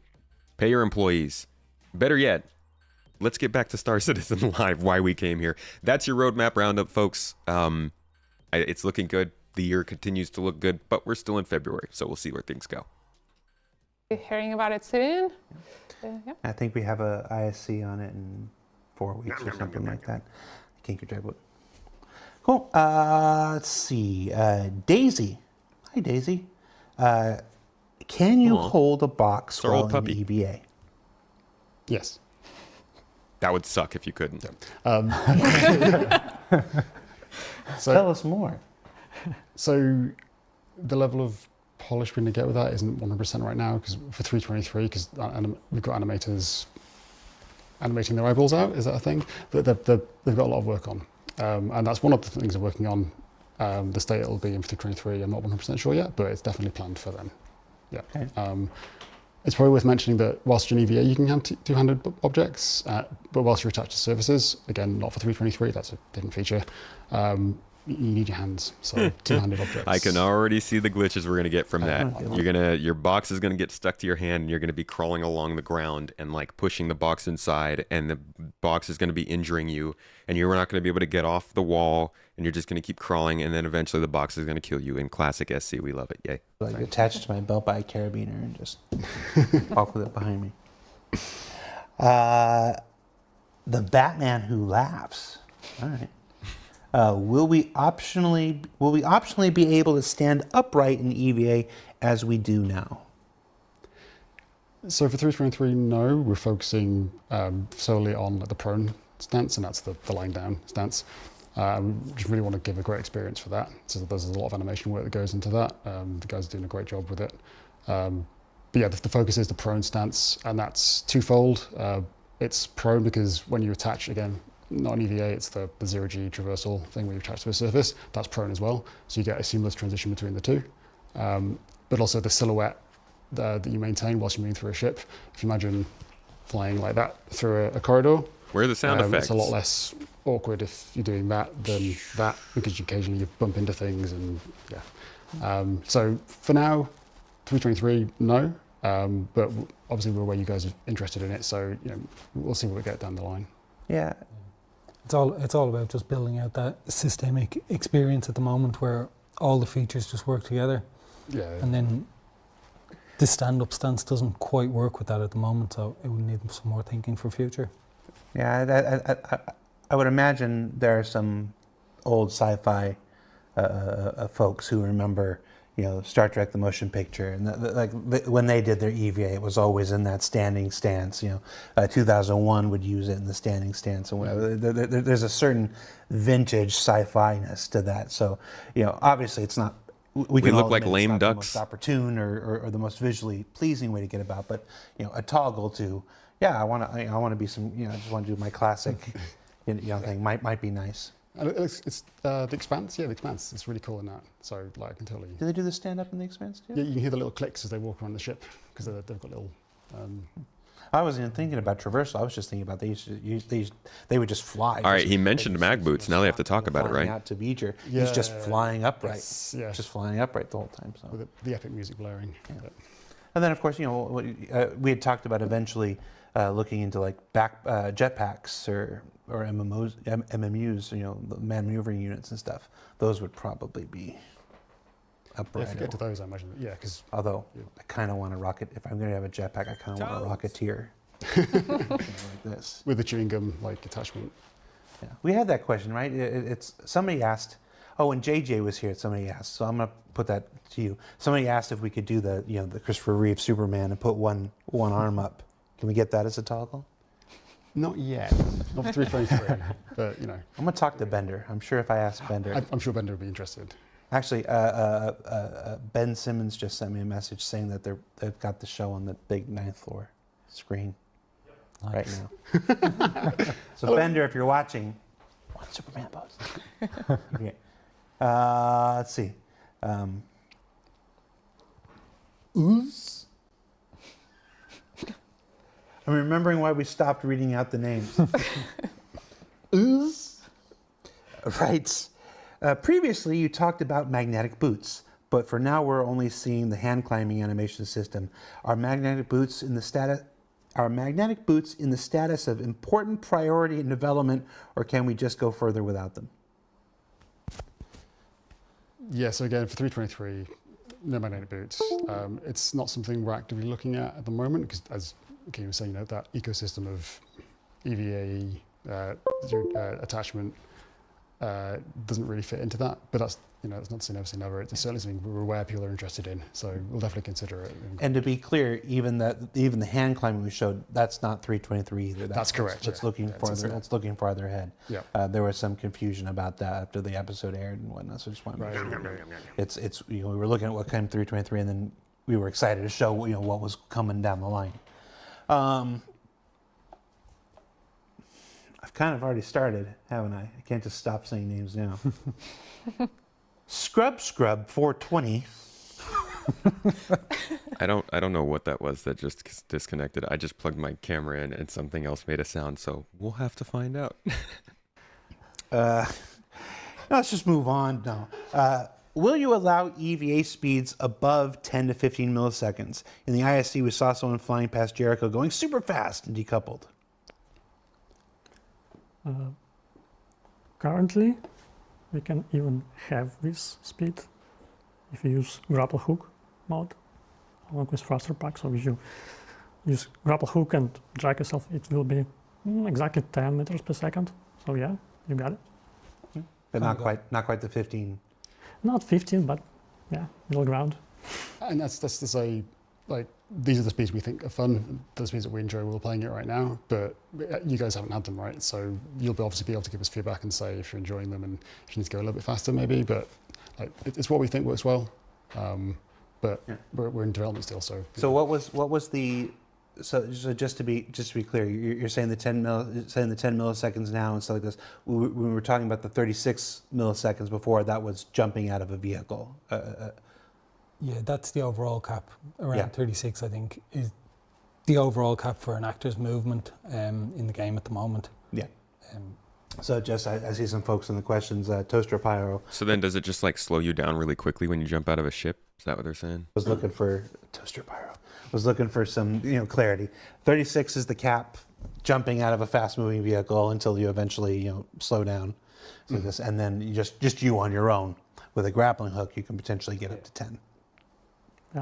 Pay your employees. Better yet, let's get back to Star Citizen Live, why we came here. That's your roadmap roundup, folks. It's looking good. The year continues to look good, but we're still in February, so we'll see where things go. Hearing about it soon. Yeah. I think we have a ISC on it in 4 weeks or something like that. I can't get it. Cool. Let's see. Daisy. Hi, Daisy. Can you hold a box while in EVA? Yes. That would suck if you couldn't. So, tell us more. So the level of polish we're going to get with that isn't 100% right now, because for 323, because we've got animators animating their eyeballs out. Is that a thing? But they've got a lot of work on. And that's one of the things they're working on. The state it'll be in 323, I'm not 100% sure yet, but it's definitely planned for them. Yeah. Okay. It's probably worth mentioning that whilst you're in EVA, you can have two-handed objects, but whilst you're attached to surfaces, again, not for 323, that's a different feature, you need your hands, so two-handed objects. I can already see the glitches we're gonna get from that. Your box is gonna get stuck to your hand, and you're gonna be crawling along the ground and like pushing the box inside, and the box is gonna be injuring you, and you're not gonna be able to get off the wall, and you're just gonna keep crawling, and then eventually the box is gonna kill you. In classic SC, we love it. Yay! Like attached to my belt by a carabiner and just walk with it behind me. The Batman Who Laughs. All right. Will we optionally be able to stand upright in EVA as we do now? So for 323, no. We're focusing solely on the prone stance, and that's the lying down stance. We just really want to give a great experience for that. So there's a lot of animation work that goes into that. The guys are doing a great job with it. But yeah, the focus is the prone stance, and that's twofold. It's prone because when you attach, again, not an EVA, it's the zero-G traversal thing where you attach to a surface. That's prone as well. So you get a seamless transition between the two. but also the silhouette that you maintain whilst you're moving through a ship. If you imagine flying like that through a corridor, Where are the sound effects? it's a lot less awkward if you're doing that than that, because occasionally you bump into things and yeah. So for now, 323, no. But obviously we're aware you guys are interested in it, so we'll see what we get down the line. Yeah. It's all about just building out that systemic experience at the moment where all the features just work together. Yeah. And then this stand-up stance doesn't quite work with that at the moment, so it would need some more thinking for future. Yeah, I would imagine there are some old sci-fi folks who remember, Star Trek: The Motion Picture, and when they did their EVA, it was always in that standing stance. 2001 would use it in the standing stance, and whatever. There's a certain vintage sci-fi-ness to that. So, obviously, it's not. We can look all like admit lame it's not ducks. the most opportune or the most visually pleasing way to get about, but a toggle to. Yeah, I want to be some. I just want to do my classic, thing. Might be nice. And it's the Expanse. Yeah, the Expanse. It's really cool in that. So I can totally. Do they do the stand up in the Expanse too? Yeah, you can hear the little clicks as they walk around the ship because they've got little. I wasn't even thinking about traversal. I was just thinking about they would just fly. All right, he mentioned mag boots. Now they have to talk about it, right? Out to Beecher. He's just flying upright. Yeah. Just flying upright the whole time. So. With the epic music blaring. Yeah. And then of course, we had talked about eventually looking into like jetpacks or MMOs, MMUs, the man maneuvering units and stuff. Those would probably be upright. Yeah, if you get to those, I imagine. Yeah, because although I kind of want a rocket. If I'm going to have a jetpack, I kind of want a rocketeer. Like this. With the chewing gum attachment. Yeah. We had that question, right? It's somebody asked. Oh, when JJ was here, somebody asked. So I'm going to put that to you. Somebody asked if we could do the Christopher Reeve Superman and put one arm up. Can we get that as a toggle? Not yet. Not for 323. But I'm going to talk to Bender. I'm sure if I ask Bender. I'm sure Bender would be interested. Actually, Ben Simmons just sent me a message saying that they've got the show on the big 9th floor screen right now. So Bender, if you're watching, want Superman pose. Okay. Let's see. Ooze. I'm remembering why we stopped reading out the names. Ooze. Right. Previously, you talked about magnetic boots, but for now, we're only seeing the hand climbing animation system. Are magnetic boots in the status of important priority in development, or can we just go further without them? Yeah. So again, for 323, no magnetic boots. It's not something we're actively looking at the moment because, as Kim was saying, that ecosystem of EVA attachment. Doesn't really fit into that, but that's it's not to say never say never. It's certainly something we're aware people are interested in, so we'll definitely consider it. And to be clear, even the hand climbing we showed, that's not 323 either. That's correct. That's looking farther. That's looking farther ahead. Yeah. There was some confusion about that after the episode aired and whatnot. So just want to make sure. It's we were looking at what came 323, and then we were excited to show what was coming down the line. I've kind of already started, haven't I? I can't just stop saying names now. Scrub 420. I don't know what that was that just disconnected. I just plugged my camera in and something else made a sound, so we'll have to find out. Let's just move on. No. Will you allow EVA speeds above 10 to 15 milliseconds? In the ISC, we saw someone flying past Jericho going super fast and decoupled. Currently, we can even have this speed if you use grapple hook mode along with thruster pack. So if you use grapple hook and drag yourself, it will be exactly 10 meters per second. So yeah, you got it. But not quite the 15. Not 15, but yeah, middle ground. And that's to say, these are the speeds we think are fun, the speeds that we enjoy while playing it right now, but you guys haven't had them, right? So you'll obviously be able to give us feedback and say if you're enjoying them and if you need to go a little bit faster maybe, but it's what we think works well. But we're in development still, so. So what was the, so just to be clear, you're saying the 10 milliseconds now and stuff like this. When we were talking about the 36 milliseconds before, that was jumping out of a vehicle. Yeah, that's the overall cap. Around Yeah. 36, I think, is the overall cap for an actor's movement in the game at the moment. Yeah. Um, So just, I see some folks in the questions, Toaster Pyro So then does it just like slow you down really quickly when you jump out of a ship? Is that what they're saying? was looking for, Toaster Pyro was looking for some, clarity. 36 is the cap, jumping out of a fast moving vehicle until you eventually, slow down. So this, and then you just you on your own. With a grappling hook, you can potentially get up to 10.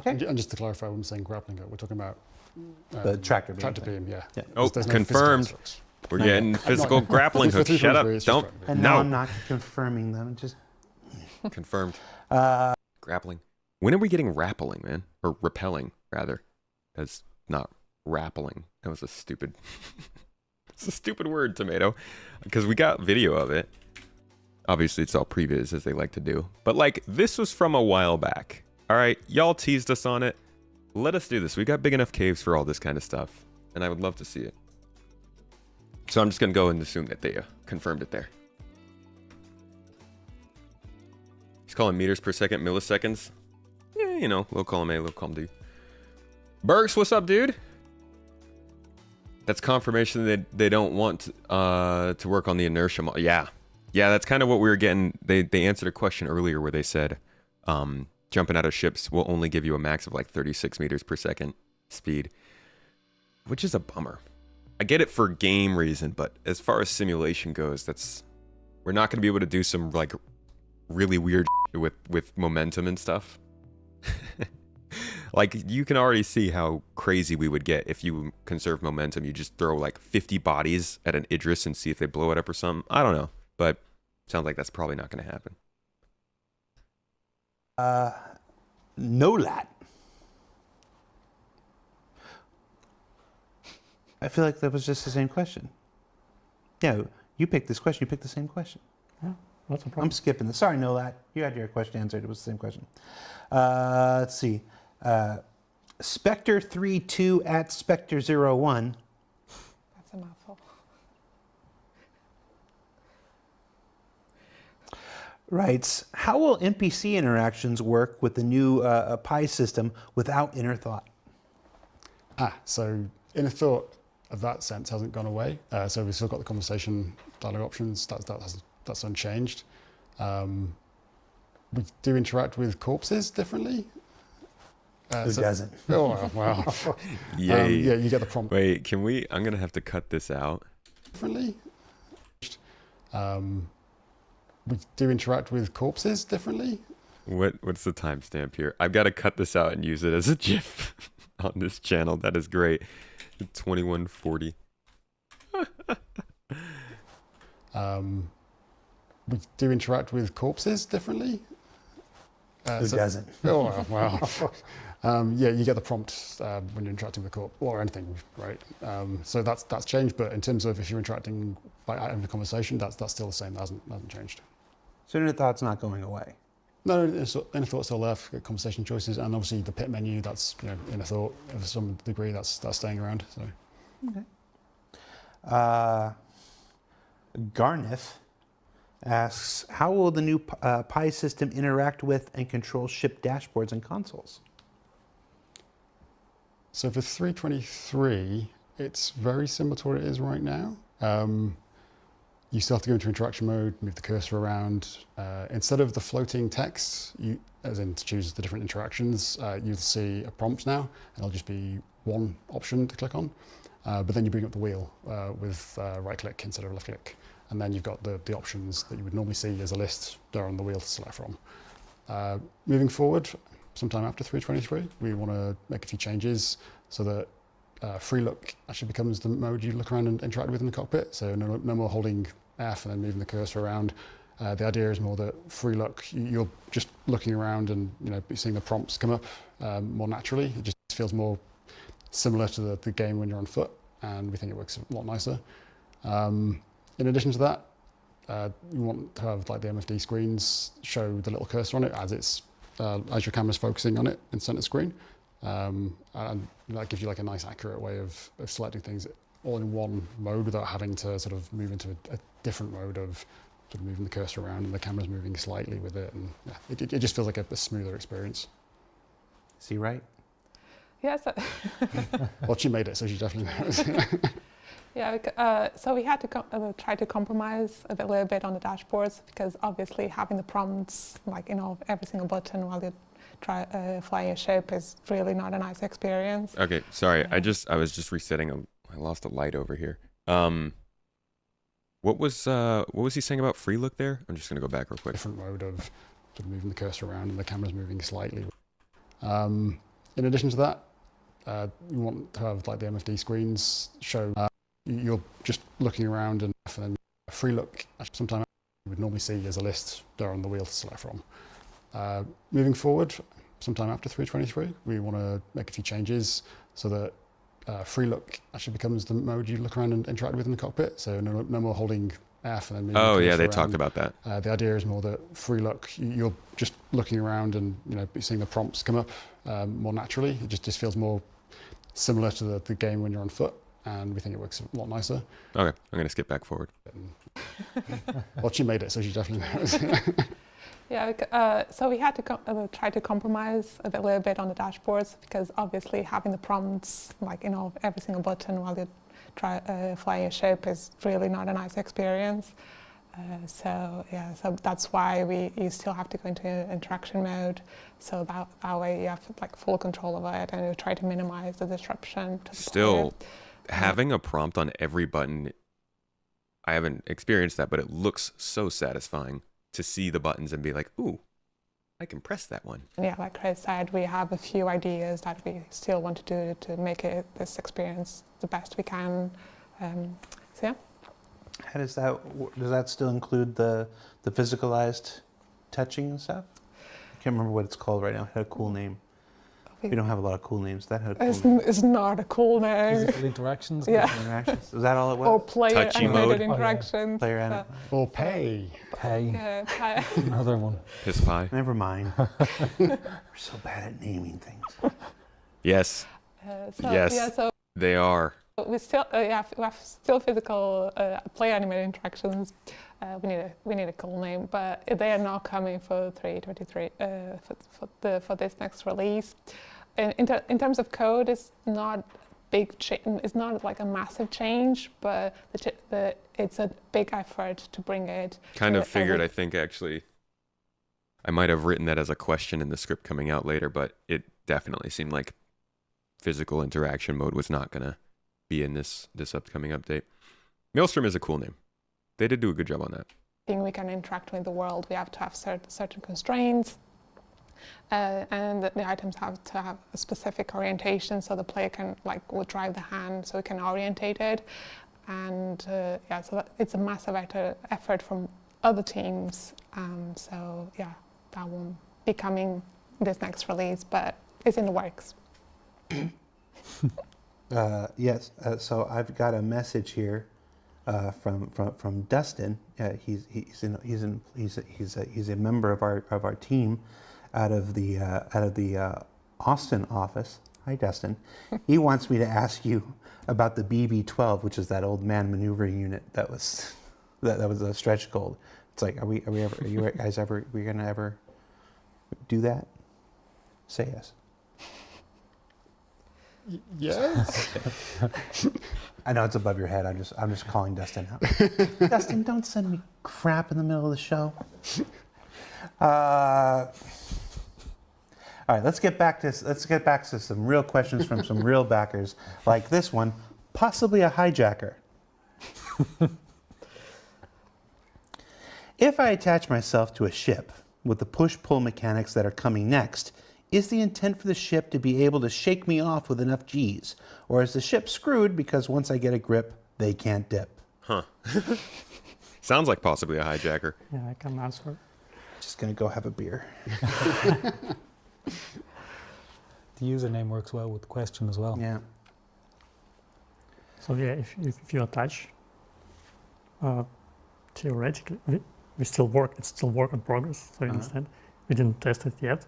And just to clarify, when we're saying grappling hook, we're talking about The tractor beam. tractor beam, yeah. Yeah. Oh, There's no confirmed. physical aspects. We're getting physical grappling For hooks. Shut up. 323, it's just Don't. tractor beam. And No. no, I'm not confirming them. Just Confirmed. Grappling. When are we getting rappelling, man? Or repelling, rather. That's not rappelling. That was a stupid... It's a stupid word, tomato. Because we got video of it. Obviously, it's all previs, as they like to do. But, like, this was from a while back. All right, y'all teased us on it. Let us do this. We got big enough caves for all this kind of stuff. And I would love to see it. So I'm just going to go and assume that they confirmed it there. He's calling meters per second milliseconds. Yeah, low column A, low column D. Burks, what's up, dude? That's confirmation that they don't want to work on the inertia model. Yeah, that's kind of what we were getting. They answered a question earlier where they said jumping out of ships will only give you a max of like 36 meters per second speed, which is a bummer. I get it for game reason, but as far as simulation goes, we're not going to be able to do some like really weird with momentum and stuff. Like, you can already see how crazy we would get if you conserve momentum. You just throw like 50 bodies at an Idris and see if they blow it up or something. I don't know, but sounds like that's probably not going to happen. Nolat. I feel like that was just the same question. Yeah, you picked this question. You picked the same question. Yeah, that's a problem. I'm skipping this. Sorry, Nolat. You had your question answered. It was the same question. Let's see. Spectre32 at Spectre01 That's a mouthful. writes, how will NPC interactions work with the new Pi system without inner thought? So inner thought of that sense hasn't gone away. So we've still got the conversation dialogue options. That's unchanged. We do interact with corpses differently. Who doesn't? Oh, wow. Yay. Yeah, you get the prompt Wait, I'm going to have to cut this out. differently. We do interact with corpses differently. What's the timestamp here? I've got to cut this out and use it as a GIF on this channel. That is great. 2140. We do interact with corpses differently. Who doesn't? Oh, wow. Yeah, you get the prompt when you're interacting with a corpse or anything, right? So that's changed, but in terms of if you're interacting by having a conversation, that's still the same. That hasn't changed. So inner thought's not going away. No, inner thought's still there for conversation choices, and obviously the pit menu, that's inner thought of some degree, that's staying around. So. Okay. Garnith asks, how will the new Pi system interact with and control ship dashboards and consoles? So for 323, it's very similar to what it is right now. You still have to go into interaction mode, move the cursor around. Instead of the floating text, as in to choose the different interactions, you'll see a prompt now, and it'll just be one option to click on. But then you bring up the wheel with right click instead of left click. And then you've got the options that you would normally see as a list there on the wheel to select from. Moving forward, sometime after 323, we want to make a few changes so that free look actually becomes the mode you look around and interact with in the cockpit. So no more holding F and then moving the cursor around. The idea is more that free look, you're just looking around and seeing the prompts come up more naturally. It just feels more similar to the game when you're on foot, and we think it works a lot nicer. In addition to that, you want to have like the MFD screens show the little cursor on it as your camera's focusing on it in center screen. And that gives you like a nice accurate way of selecting things all in one mode without having to sort of move into a different mode of sort of moving the cursor around and the camera's moving slightly with it. And yeah, it just feels like a smoother experience. Is he right? Yeah, so, Well, she made it, so she definitely knows. yeah, so we had to try to compromise a little bit on the dashboards because obviously having the prompts like every single button while you try flying a ship is really not a nice experience. Okay, sorry. I was just resetting. I lost a light over here. What was he saying about free look there? I'm just gonna go back real quick. Different mode of sort of moving the cursor around and the camera's moving slightly. In addition to that, you want to have like the MFD screens show you're just looking around and then free look. Sometimes you would normally see as a list there on the wheel to select from. Moving forward, sometime after 3.23, we want to make a few changes so that free look actually becomes the mode you look around and interact with in the cockpit. So no more holding F and then moving. Oh yeah, cursor they around. talked about that. The idea is more that free look, you're just looking around and seeing the prompts come up more naturally. It just feels more similar to the game when you're on foot, and we think it works a lot nicer. Okay, I'm gonna skip back forward. Well, she made it, so she definitely knows. Yeah, so we had to try to compromise a little bit on the dashboards because obviously having the prompts like every single button while you try flying a ship is really not a nice experience. So that's why you still have to go into interaction mode. So that way you have like full control of it, and you try to minimize the disruption. To the Still, player. having a prompt on every button, I haven't experienced that, but it looks so satisfying to see the buttons and be like, ooh, I can press that one. Yeah, like Chris said, we have a few ideas that we still want to do to make this experience the best we can. So yeah. How does that still include the physicalized touching and stuff? I can't remember what it's called right now. It had a cool name. We don't have a lot of cool names. That had a cool name. It's not a cool name. Physical interactions. Yeah. Interactions. Is that all it was? Or player Touchy animated mode. interactions. Player animated. Or pay. Pay. Yeah, Another one. Piss pie. Never mind. We're so bad at naming things. Yes, yes, Yeah, so they are. we still we have still physical player animated interactions. We need a cool name, but they are not coming for 3.23 for this next release. In terms of code, it's not big it's not like a massive change, but it's a big effort to bring it. Kind of figured, I think, actually. I might have written that as a question in the script coming out later, but it definitely seemed like physical interaction mode was not going to be in this upcoming update. Maelstrom is a cool name. They did do a good job on that. We can interact with the world. We have to have certain constraints. And the items have to have a specific orientation, so the player will drive the hand, so we can orientate it. And so it's a massive effort from other teams. So yeah, that won't be coming this next release, but it's in the works. Yes. So I've got a message here from Dustin. He's a member of our team out of the Austin office. Hi, Dustin. He wants me to ask you about the BB-12, which is that old man maneuvering unit that was a stretch goal. It's like, are you guys ever do that? Say yes. Yes. I know it's above your head. I'm just calling Dustin out. Dustin, don't send me crap in the middle of the show. All right, let's get back to some real questions from some real backers, like this one, possibly a hijacker. If I attach myself to a ship with the push-pull mechanics that are coming next, is the intent for the ship to be able to shake me off with enough G's? Or is the ship screwed because once I get a grip, they can't dip? Huh. Sounds like possibly a hijacker. Yeah, I can answer. Just gonna go have a beer. The username works well with the question as well. Yeah. So yeah, if you attach, theoretically, it's still work in progress, so you understand. We didn't test it yet,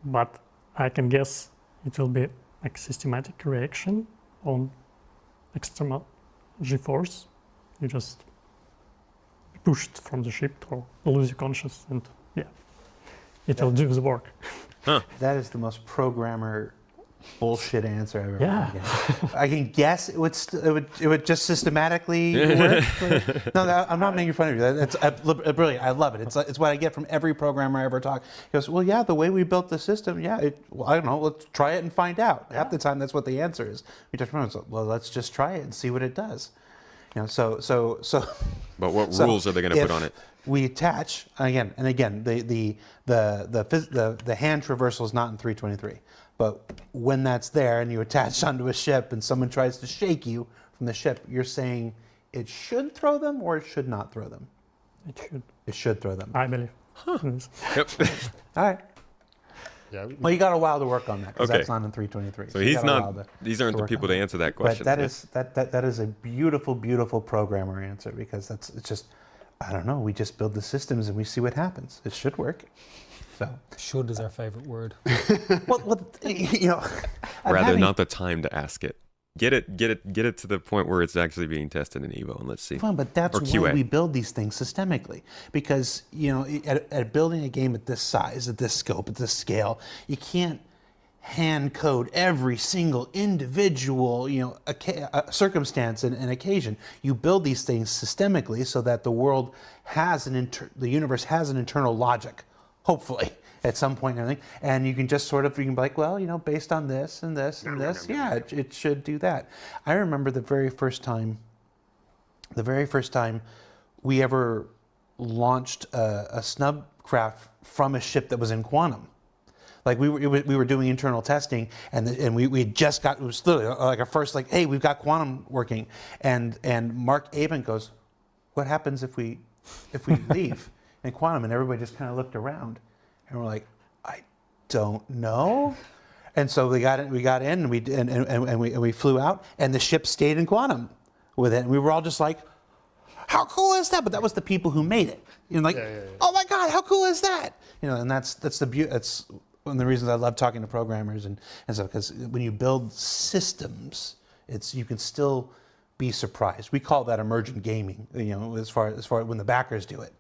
but I can guess it will be like systematic reaction on external G-force. You just pushed from the ship or lose your conscious, and yeah, it will do the work. Huh. That is the most programmer bullshit answer I've ever Yeah. heard. I can guess it would just systematically work. No, I'm not making fun of you. It's brilliant. I love it. It's what I get from every programmer I ever talk. He goes, well, yeah, the way we built the system, yeah, well, I don't know, let's try it and find out. Half the time, that's what the answer is. We talk about, well, let's just try it and see what it does. You know, so. But what rules are they going to put on it? We attach again and again. The hand traversal is not in 323, but when that's there and you attach onto a ship and someone tries to shake you from the ship, you're saying it should throw them or it should not throw them. It should. It should throw them. I believe. Yep. All right. Yeah, Well, you got a while to work on that because Okay. that's not in 323. So you he's got a while not. to- These aren't to the work people on to answer that question. But that is a beautiful programmer answer because it's just, I don't know. We just build the systems and we see what happens. It should work. So Should is our favorite word. well, you know, I'm Rather having not the time to ask it. Get it to the point where it's actually being tested in EVO, and let's see. fun, but that's Or why QA. we build these things systemically. Because you know, at building a game at this size, at this scope, at this scale, you can't hand code every single individual, you know, circumstance and occasion. You build these things systemically so that the world has the universe has an internal logic, hopefully, at some point and everything. And you can just sort of, you can be like, well, you know, based on this and this and this, yeah, it should do that. I remember the very first time we ever launched a snub craft from a ship that was in quantum. Like we were doing internal testing, and we had just got, it was literally like our first, like, hey, we've got quantum working, and Mark Abent goes, what happens if we leave in quantum? And everybody just kind of looked around, and we're like, I don't know. And so we got in, and we flew out, and the ship stayed in quantum with it, and we were all just like, how cool is that? But that was the people who made it. You know, like, oh my God, how cool is that? You know, and that's the beauty. That's one of the reasons I love talking to programmers and stuff, because when you build systems, you can still be surprised. We call that emergent gaming. You know, as far when the backers do it.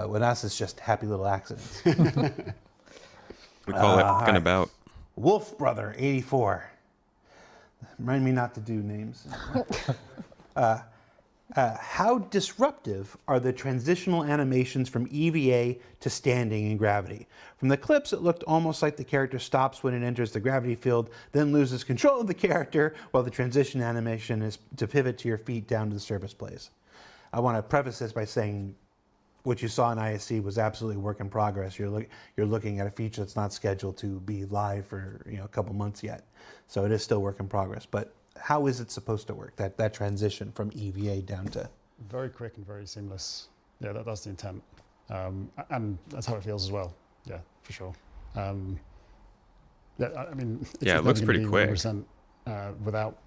With us, it's just happy little accidents. We call it fucking about. Wolf Brother 84. Remind me not to do names. How disruptive are the transitional animations from EVA to standing in gravity? From the clips, it looked almost like the character stops when it enters the gravity field, then loses control of the character, while the transition animation is to pivot to your feet down to the surface place. I want to preface this by saying what you saw in ISC was absolutely work in progress. You're looking at a feature that's not scheduled to be live for a couple months yet, so it is still work in progress. But how is it supposed to work? That transition from EVA down to very quick and very seamless. Yeah, that's the intent, and that's how it feels as well. Yeah, for sure. Yeah, I mean, Yeah, it looks pretty quick. 100%, without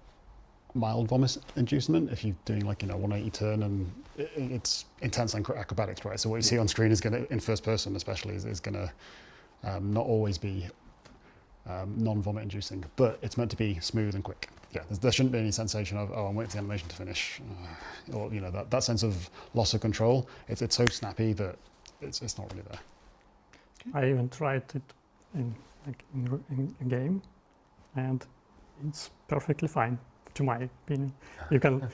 mild vomit inducement. If you're doing like 180 turn, and it's intense and acrobatics, right? So what you see on screen is going to, in first person especially, is going to not always be non-vomit inducing, but it's meant to be smooth and quick. Yeah, there shouldn't be any sensation of, oh, I'm waiting for the animation to finish, or that sense of loss of control. It's so snappy that it's not really there. I even tried it in a game, and it's perfectly fine, to my opinion. You can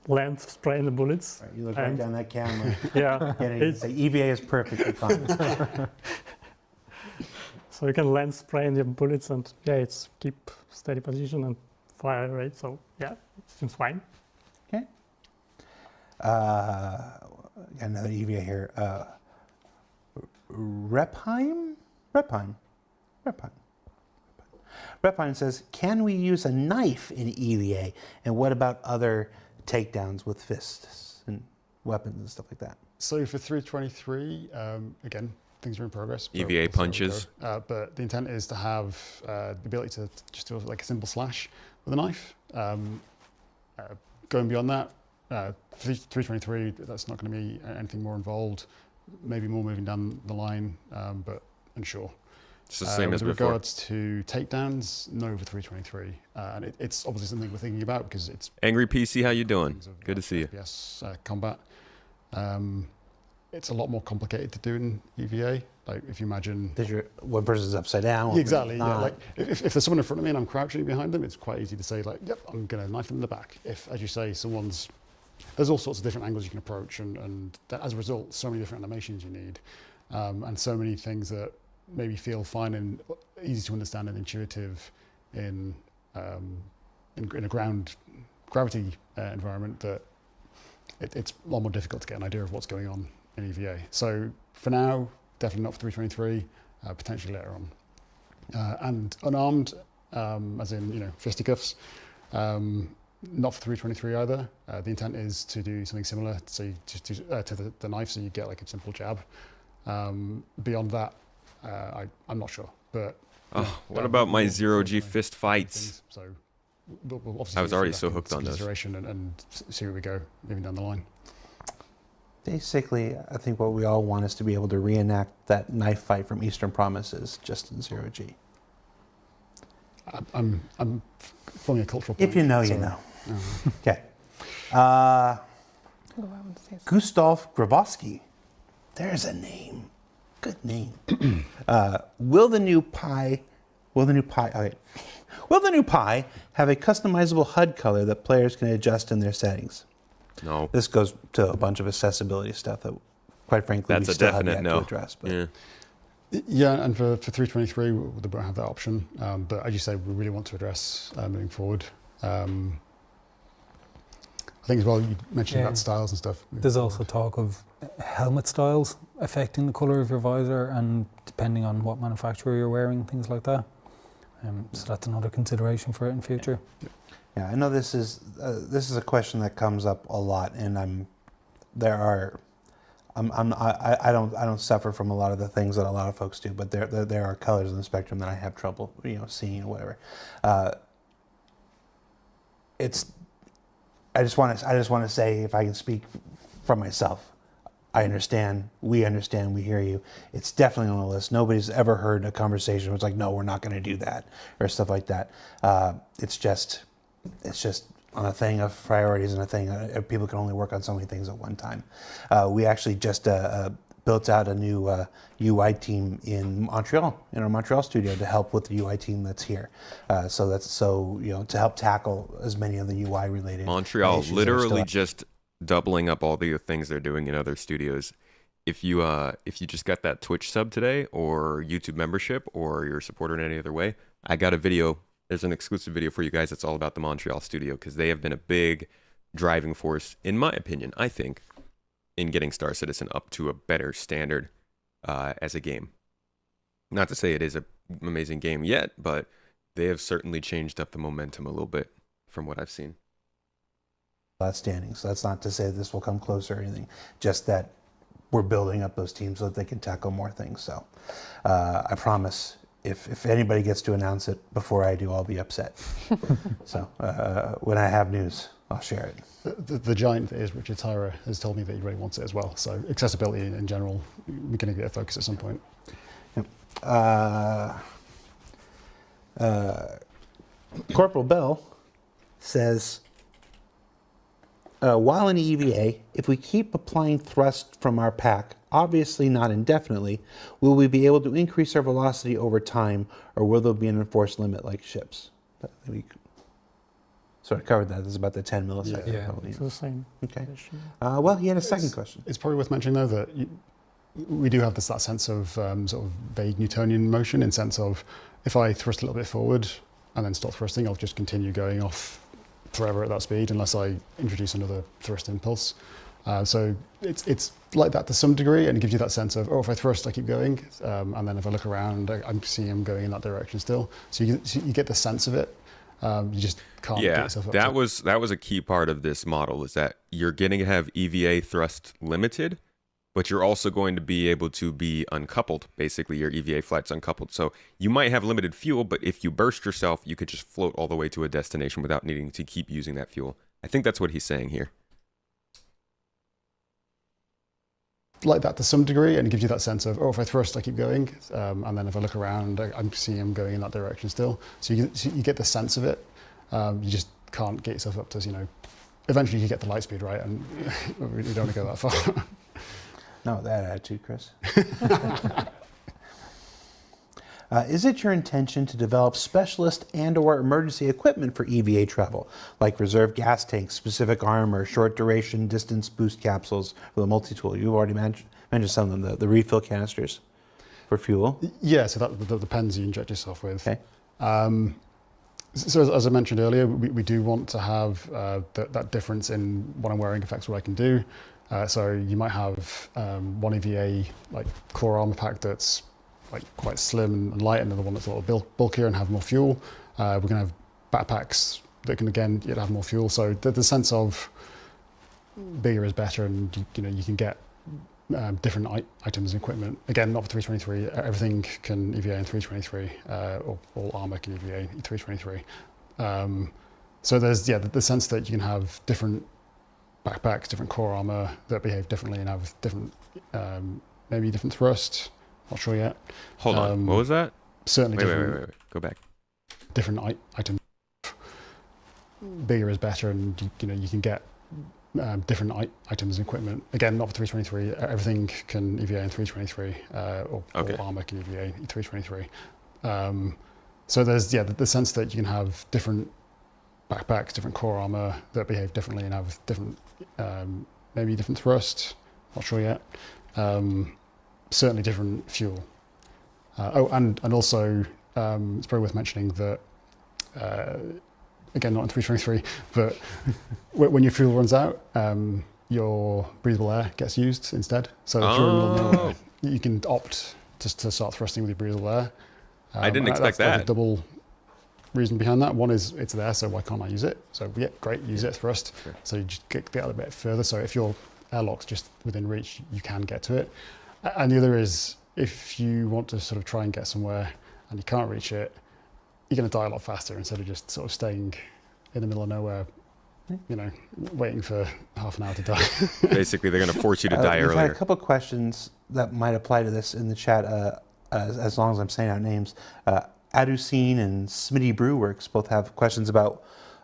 land, spray the bullets. Right, you look right down that camera. Yeah, and say EVA is perfectly fine. So you can land, spray the bullets, and yeah, it's keep steady position and fire rate. So yeah, it seems fine. Okay. Another EVA here. Repheim says, can we use a knife in EVA? And what about other takedowns with fists and weapons and stuff like that? So for 323, again, things are in progress. but EVA we'll see how we punches. go. But the intent is to have the ability to just do like a simple slash with a knife. Going beyond that, 323, that's not going to be anything more involved. Maybe more moving down the line, but unsure. It's the same as with before. regards to takedowns, no for 323. And it's obviously something we're thinking about because it's Angry PC, how you doing? things of, Good to see you. FPS combat. it's a lot more complicated to do in EVA. Like if you imagine, There's your one person's upside down. one exactly, person's yeah. not. Like if there's someone in front of me and I'm crouching behind them, it's quite easy to say like, yep, I'm going to knife them in the back. If, as you say, there's all sorts of different angles you can approach, and that, as a result, so many different animations you need, and so many things that maybe feel fine and easy to understand and intuitive in a gravity environment, that it's a lot more difficult to get an idea of what's going on in EVA. So for now, definitely not for 323, potentially later on. And unarmed, as in fisticuffs, not for 323 either. The intent is to do something similar, so you just do, to the knife, so you get like a simple jab. Beyond that, I'm not sure. But what about my 0G fist fights? So we'll obviously I was already so hooked on this. Consideration and see where we go moving down the line. Basically, I think what we all want is to be able to reenact that knife fight from Eastern Promises, just in 0G. I'm forming a cultural point. If you know, so, you know. Okay. Go on, say something. Gustav Grabowski. There's a name. Good name. Will the new Pi have a customizable HUD color that players can adjust in their settings? No. This goes to a bunch of accessibility stuff that, quite frankly, That's we a still have definite yet no. to address. But Yeah. Yeah, and for 323, we don't have that option. But as you say, we really want to address moving forward. I think as well, you mentioned about styles and stuff. There's also talk of helmet styles affecting the colour of your visor, and depending on what manufacturer you're wearing, things like that. So that's another consideration for it in future. yeah, I know this is a question that comes up a lot, and I don't suffer from a lot of the things that a lot of folks do, but there are colors on the spectrum that I have trouble seeing or whatever. I just want to say, if I can speak for myself, I understand, we hear you. It's definitely on the list. Nobody's ever heard a conversation where it's like, no, we're not going to do that, or stuff like that. It's just on a thing of priorities, and a thing people can only work on so many things at one time. We actually just built out a new UI team in Montreal, in our Montreal studio, to help with the UI team that's here. To help tackle as many of the UI related Montreal issues that are literally still just doubling up all the things they're doing in other studios. If you just got that Twitch sub today, or YouTube membership, or you're a supporter in any other way, I got a video. There's an exclusive video for you guys that's all about the Montreal studio, because they have been a big driving force, in my opinion, I think, in getting Star Citizen up to a better standard as a game. Not to say it is an amazing game yet, but they have certainly changed up the momentum a little bit from what I've seen. outstanding. So that's not to say this will come close or anything, just that we're building up those teams so that they can tackle more things. So I promise, if anybody gets to announce it before I do, I'll be upset. So when I have news, I'll share it. The giant that is Richard Tyra has told me that he really wants it as well. So accessibility in general, we're going to get a focus at some point. Corporal Bell says, while in EVA, if we keep applying thrust from our pack, obviously not indefinitely, will we be able to increase our velocity over time, or will there be an enforced limit like ships? We sort of covered that. This is about the 10 millisecond. Yeah, probably. it's the same. Okay. Well, he had a second question. It's probably worth mentioning, though, that we do have that sense of sort of vague Newtonian motion, in sense of if I thrust a little bit forward and then stop thrusting, I'll just continue going off forever at that speed unless I introduce another thrust impulse. So it's like that to some degree, and it gives you that sense of, oh, if I thrust, I keep going, and then if I look around, I'm seeing him going in that direction still. So you get the sense of it. You just can't get yourself up to it. That was a key part of this model, is that you're going to have EVA thrust limited, but you're also going to be able to be uncoupled. Basically, your EVA flight's uncoupled. So you might have limited fuel, but if you burst yourself, you could just float all the way to a destination without needing to keep using that fuel. I think that's what he's saying here. Like that to some degree, and it gives you that sense of, oh, if I thrust, I keep going, and then if I look around, I'm seeing him going in that direction still. So you get the sense of it. You just can't get yourself up to, eventually you get the light speed, right? And you don't want to go that far. Not with that attitude, Chris. Is it your intention to develop specialist and/or emergency equipment for EVA travel, like reserve gas tanks, specific armor, short duration distance boost capsules for the multi-tool? You've already mentioned some of them, the refill canisters for fuel. Yeah, so the pens you inject yourself with. Okay. So as I mentioned earlier, we do want to have that difference in what I'm wearing affects what I can do. So you might have one EVA like core armor pack that's like quite slim and light, and another one that's a little bulkier and have more fuel. We're going to have backpacks that can again yet have more fuel. So the sense of bigger is better, and you can get different items and equipment. Again, not for 323. Everything can EVA in 323, or all armor can EVA in 323. So there's the sense that you can have different backpacks, different core armor that behave differently and have different, maybe different thrust. Not sure yet. Hold on. What was that? Certainly Wait. different. Go back. Different items. Bigger is better, and you can get different items and equipment. Again, not for 323. Everything can EVA in 323, or all armor can EVA in 323. So there's the sense that you can have different backpacks, different core armor that behave differently and have different, maybe different thrust. Not sure yet. Certainly different fuel. And also it's probably worth mentioning that. Again, not in 323, but when your fuel runs out, your breathable air gets used instead. So if you're in the middle of nowhere, you can opt just to start thrusting with your breathable air. I didn't expect that. There's a double reason behind that. One is it's there, so why can't I use it? So yeah, great, use it, thrust. Sure. So you just get a little bit further. So if your airlock's just within reach, you can get to it. And the other is if you want to sort of try and get somewhere and you can't reach it, you're going to die a lot faster instead of just sort of staying in the middle of nowhere, waiting for half an hour to die. Basically, they're going to force you to die We've earlier. had a couple of questions that might apply to this in the chat, as long as I'm saying out names. Adusine and Smitty Brewworks both have questions about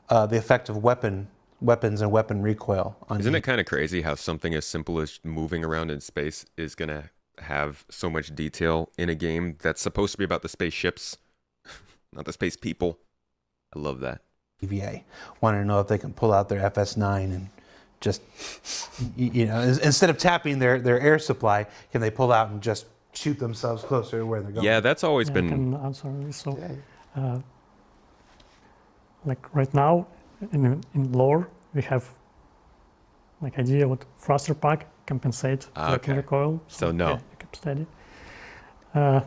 the effect of weapons and weapon recoil. Isn't it kind of crazy how something as simple as moving around in space is going to have so much detail in a game that's supposed to be about the spaceships? Not the space people. I love that. EVA wanted to know if they can pull out their FS9 and just, instead of tapping their air supply, can they pull out and just shoot themselves closer to where they're going? Yeah, that's always been. I can answer this. So, like right now, in lore, we have like idea what thruster pack compensate weapon recoil. So no. Yeah, you can study.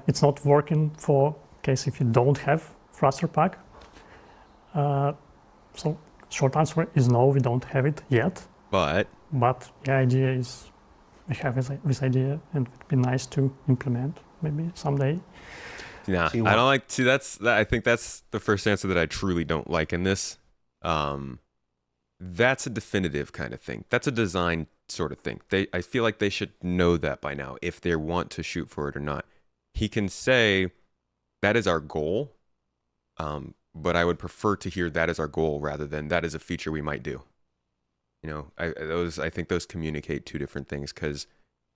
It's not working for case if you don't have thruster pack. So short answer is no, we don't have it yet. But the idea is we have this idea, and it'd be nice to implement maybe someday. Nah, I don't like. See, I think that's the first answer that I truly don't like in this. That's a definitive kind of thing. That's a design sort of thing. I feel like they should know that by now if they want to shoot for it or not. He can say that is our goal, but I would prefer to hear that is our goal rather than that is a feature we might do. I think those communicate two different things, because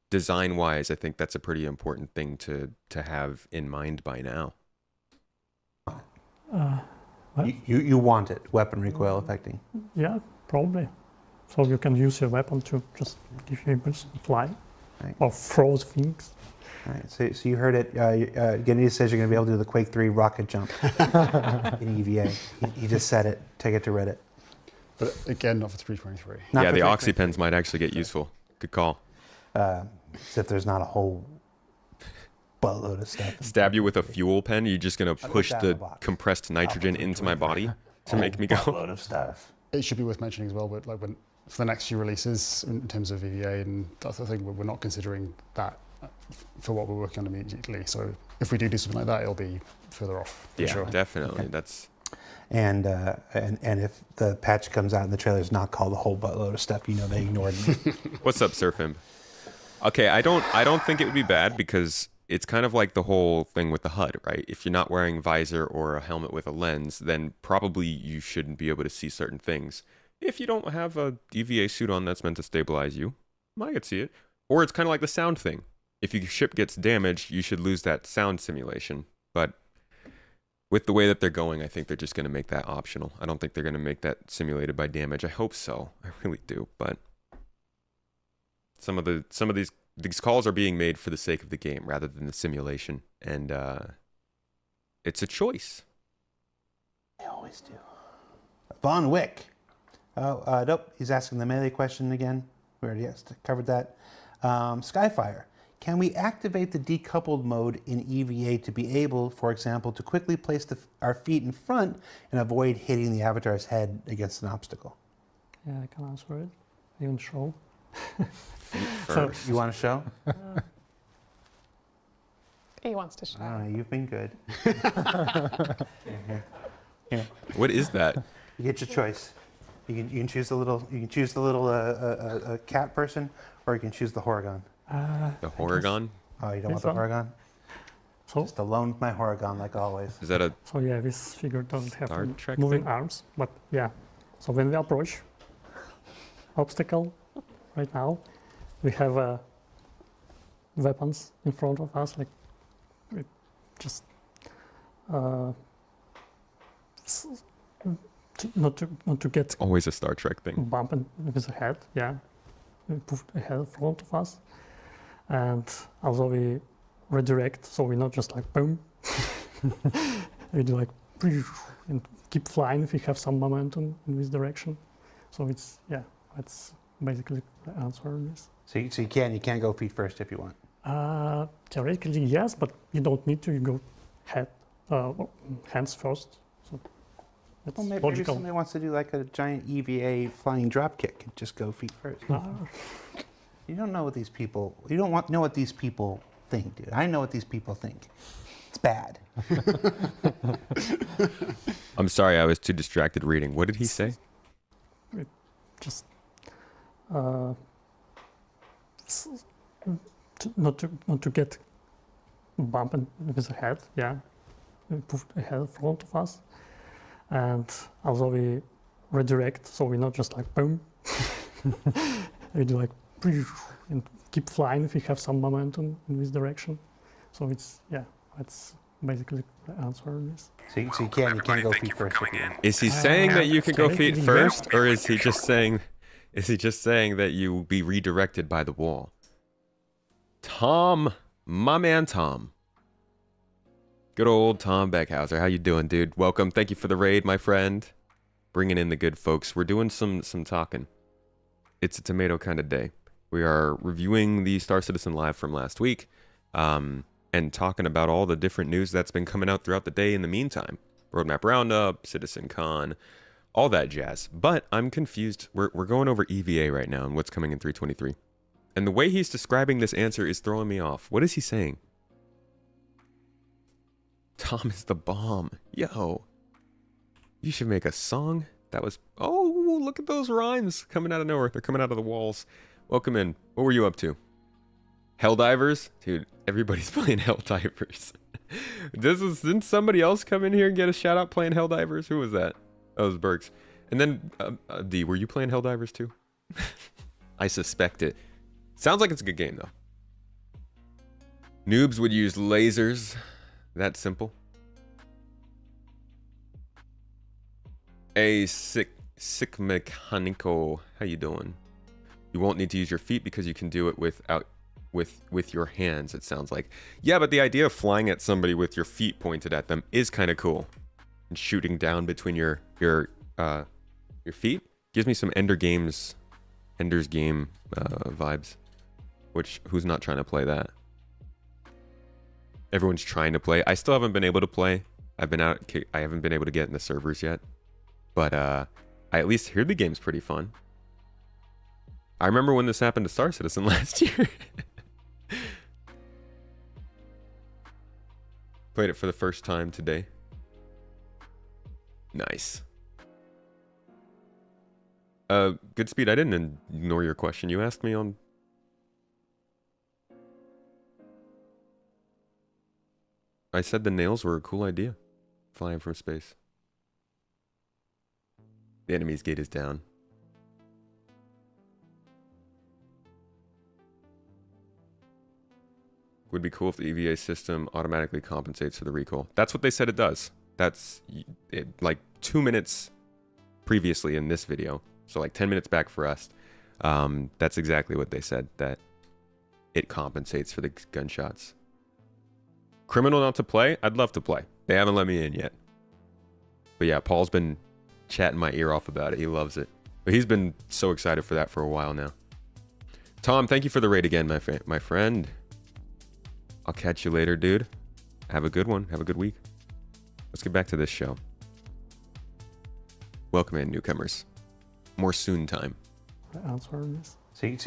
design-wise, I think that's a pretty important thing to have in mind by now. You want it, weapon recoil affecting? Yeah, probably. So you can use your weapon to just give you impulse and fly, right, or throw things. All right, so you heard it. Genny says you're going to be able to do the Quake 3 rocket jump in EVA. He just said it. Take it to Reddit. But again, not for 323. Yeah, the oxypens might actually get useful. Good call. Except there's not a whole buttload of stuff. Stab you with a fuel pen? You're just going to push the compressed nitrogen into my body to make me go? Buttload of stuff. It should be worth mentioning as well, but like for the next few releases in terms of EVA and that sort of thing, we're not considering that for what we're working on immediately. So if we do something like that, it'll be further off. Yeah, sure. Definitely. Okay. And if the patch comes out and the trailer's not called a whole buttload of stuff, they ignored me. What's up, Surfim? Okay, I don't think it would be bad, because it's kind of like the whole thing with the HUD, right? If you're not wearing visor or a helmet with a lens, then probably you shouldn't be able to see certain things. If you don't have a EVA suit on that's meant to stabilize you, I could see it. Or it's kind of like the sound thing. If your ship gets damaged, you should lose that sound simulation. But with the way that they're going, I think they're just going to make that optional. I don't think they're going to make that simulated by damage. I hope so. I really do. But some of these calls are being made for the sake of the game rather than the simulation, and it's a choice. They always do. Von Wick. Oh, nope. He's asking the melee question again. We already covered that. Skyfire. Can we activate the decoupled mode in EVA to be able, for example, to quickly place our feet in front and avoid hitting the avatar's head against an obstacle? Yeah, I can answer it. Even show. First. You want to show? He wants to show. I don't know. You've been good. Here. What is that? You get your choice. You can choose the little. You can choose the little cat person, or you can choose the Horagon. The Horagon? Oh, you don't want This the one? Horagon? So, Just alone with my Horagon, like always. Is that a so yeah, this figure doesn't have Star Trek moving thing? arms, but yeah. So when we approach obstacle, right now, we have weapons in front of us, like we just not to get always a Star Trek thing? bumped with the head, yeah. We put the head in front of us, and also we redirect, so we're not just like boom. We do like and keep flying if we have some momentum in this direction. So it's that's basically the answer on this. So you can go feet first if you want. Theoretically, yes, but you don't need to. You go hands first. So that's Well, maybe logical. somebody wants to do like a giant EVA flying drop kick and just go feet first. You don't know what these people. You don't know what these people think, dude. I know what these people think. It's bad. I'm sorry, I was too distracted reading. What did he say? Just not to get bumped with the head. Yeah, we put the head in front of us, and also we redirect, so we're not just like boom. We do like and keep flying if we have some momentum in this direction. So it's that's basically the answer on this. So you can go feet first if you want. Is he saying that you can go feet Theoretically, first, or is he just saying that you will be redirected by the wall? Tom, my man Tom. Good old Tom Beckhauser. How you doing, dude? Welcome. Thank you for the raid, my friend. Bringing in the good folks. We're doing some talking. It's a tomato kind of day. We are reviewing the Star Citizen Live from last week, and talking about all the different news that's been coming out throughout the day in the meantime. Roadmap Roundup, Citizen Con, all that jazz. But I'm confused. We're going over EVA right now and what's coming in 323. And the way he's describing this answer is throwing me off. What is he saying? Tom is the bomb. Yo. You should make a song. That was... Oh, look at those rhymes coming out of nowhere. They're coming out of the walls. Welcome in. What were you up to? Helldivers? Dude, everybody's playing Helldivers. Didn't somebody else come in here and get a shout out playing Helldivers? Who was that? That was Berks. And then, D, were you playing Helldivers too? I suspect it. Sounds like it's a good game though. Noobs would use lasers. That simple. A sick mechanical. How you doing? You won't need to use your feet because you can do it with your hands, it sounds like. Yeah, but the idea of flying at somebody with your feet pointed at them is kind of cool. And shooting down between your feet gives me some Ender's Game vibes. Which, who's not trying to play that? Everyone's trying to play. I still haven't been able to play. I haven't been able to get in the servers yet. But I at least hear the game's pretty fun. I remember when this happened to Star Citizen last year. Played it for the first time today. Nice. Good speed. I didn't ignore your question. You asked me on... I said the nails were a cool idea. Flying from space. The enemy's gate is down. Would be cool if the EVA system automatically compensates for the recoil. That's what they said it does. That's like 2 minutes previously in this video. So like 10 minutes back for us. That's exactly what they said, that it compensates for the gunshots. Criminal not to play? I'd love to play. They haven't let me in yet. But yeah, Paul's been chatting my ear off about it. He loves it. But he's been so excited for that for a while now. Tom, thank you for the raid again, my friend. I'll catch you later, dude. Have a good one. Have a good week. Let's get back to this show. Welcome in, newcomers. More soon time. Answer this. So you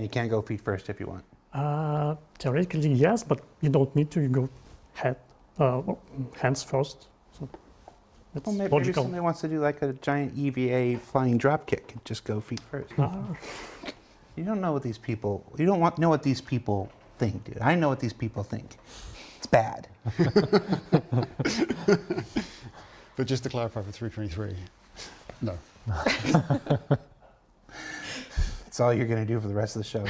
can go feet first if you want. Theoretically, yes, but you don't need to. You go hands first. So it's Well, maybe logical. somebody wants to do like a giant EVA flying drop kick and just go feet first. You don't know what these people. You don't know what these people think, dude. I know what these people think. It's bad. But just to clarify for 323, no. That's all you're going to do for the rest of the show.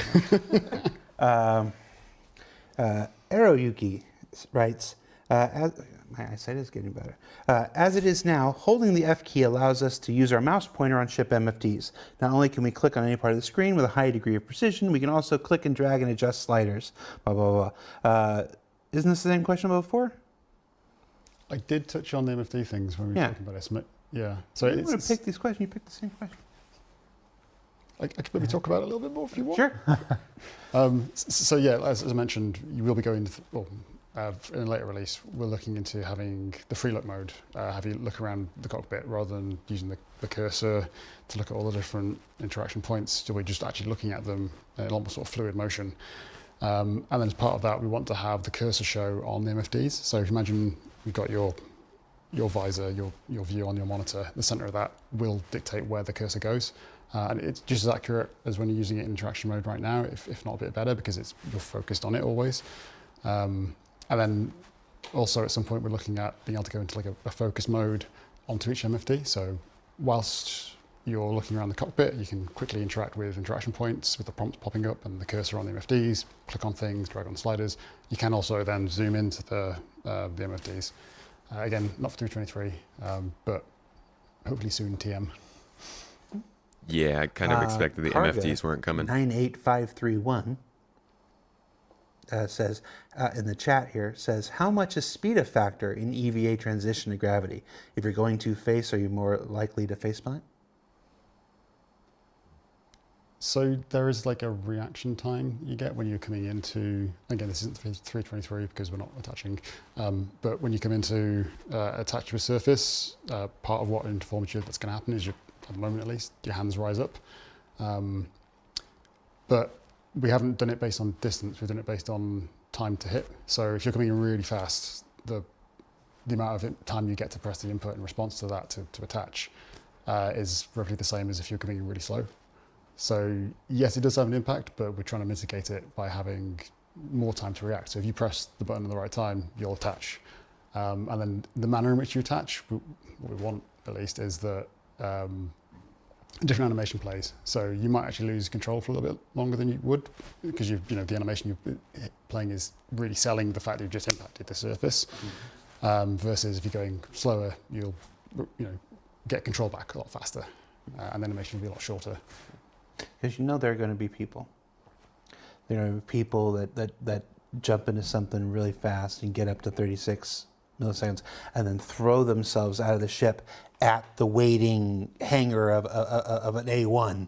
Aeroyuki writes, my eyesight is getting better. As it is now, holding the F key allows us to use our mouse pointer on ship MFDs. Not only can we click on any part of the screen with a high degree of precision, we can also click and drag and adjust sliders. Blah, blah, blah. Isn't this the same question about before? I did touch on the MFD things when we were talking about estimate. Yeah. So you want to pick these questions, you pick the same question. I could maybe talk about it a little bit more if you want. Sure. So yeah, as I mentioned, you will be going, in a later release, we're looking into having the free look mode, have you look around the cockpit rather than using the cursor to look at all the different interaction points. So we're just actually looking at them in a lot more sort of fluid motion. And then as part of that, we want to have the cursor show on the MFDs. So if you imagine you've got your visor, your view on your monitor, the center of that will dictate where the cursor goes. And it's just as accurate as when you're using it in interaction mode right now, if not a bit better, because you're focused on it always. And then also at some point we're looking at being able to go into like a focus mode onto each MFD. So whilst you're looking around the cockpit, you can quickly interact with interaction points with the prompts popping up and the cursor on the MFDs, click on things, drag on sliders. You can also then zoom into the MFDs. Again, not for 323, but hopefully soon TM. Yeah, I kind of expected the MFDs weren't coming. 98531 says, in the chat here, says, how much is speed a factor in EVA transition to gravity? If you're going to face, are you more likely to face plant? So there is like a reaction time you get when you're coming into, again, this isn't 323 because we're not attaching, but when you come into attach to a surface, part of what informs you that's going to happen is, at the moment at least, your hands rise up. But we haven't done it based on distance, we've done it based on time to hit. So if you're coming in really fast, the amount of time you get to press the input in response to that to attach is roughly the same as if you're coming in really slow. So yes, it does have an impact, but we're trying to mitigate it by having more time to react. So if you press the button at the right time, you'll attach. And then the manner in which you attach, what we want at least, is that different animation plays. So you might actually lose control for a little bit longer than you would, because the animation you're playing is really selling the fact that you've just impacted the surface. Versus if you're going slower, you'll get control back a lot faster, and the animation will be a lot shorter. Because there are going to be people. There are people that jump into something really fast and get up to 36 milliseconds and then throw themselves out of the ship at the waiting hangar of an A1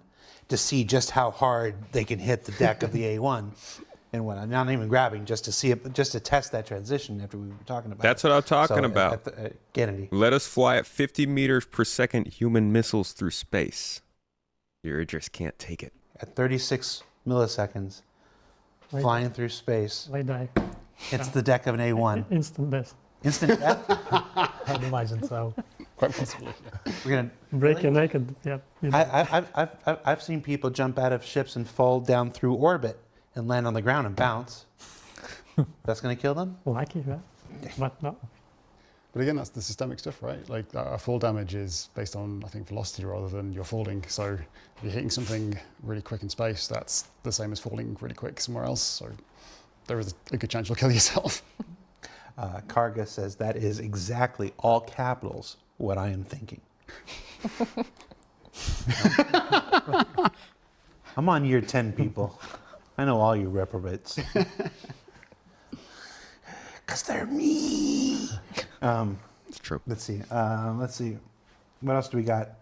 to see just how hard they can hit the deck of the A1 and whatnot. Not even grabbing, just to see it, just to test that transition after we were talking about. That's what I'm talking about. Kennedy. Let us fly at 50 meters per second human missiles through space. Your Idris can't take it. At 36 milliseconds, flying through space. They die. It's the deck of an A1. Instant death. Instant death? I'd imagine so. Quite possibly. We're gonna break your naked. Yeah. I've seen people jump out of ships and fall down through orbit and land on the ground and bounce. That's going to kill them? Lucky, yeah. But no. But again, that's the systemic stuff, right? Like our fall damage is based on, I think, velocity rather than your falling. So if you're hitting something really quick in space, that's the same as falling really quick somewhere else. So there is a good chance you'll kill yourself. Karga says that is exactly all capitals what I am thinking. I'm on year 10, people. I know all you reprobates. Because they're me. It's true. Let's see. What else do we got?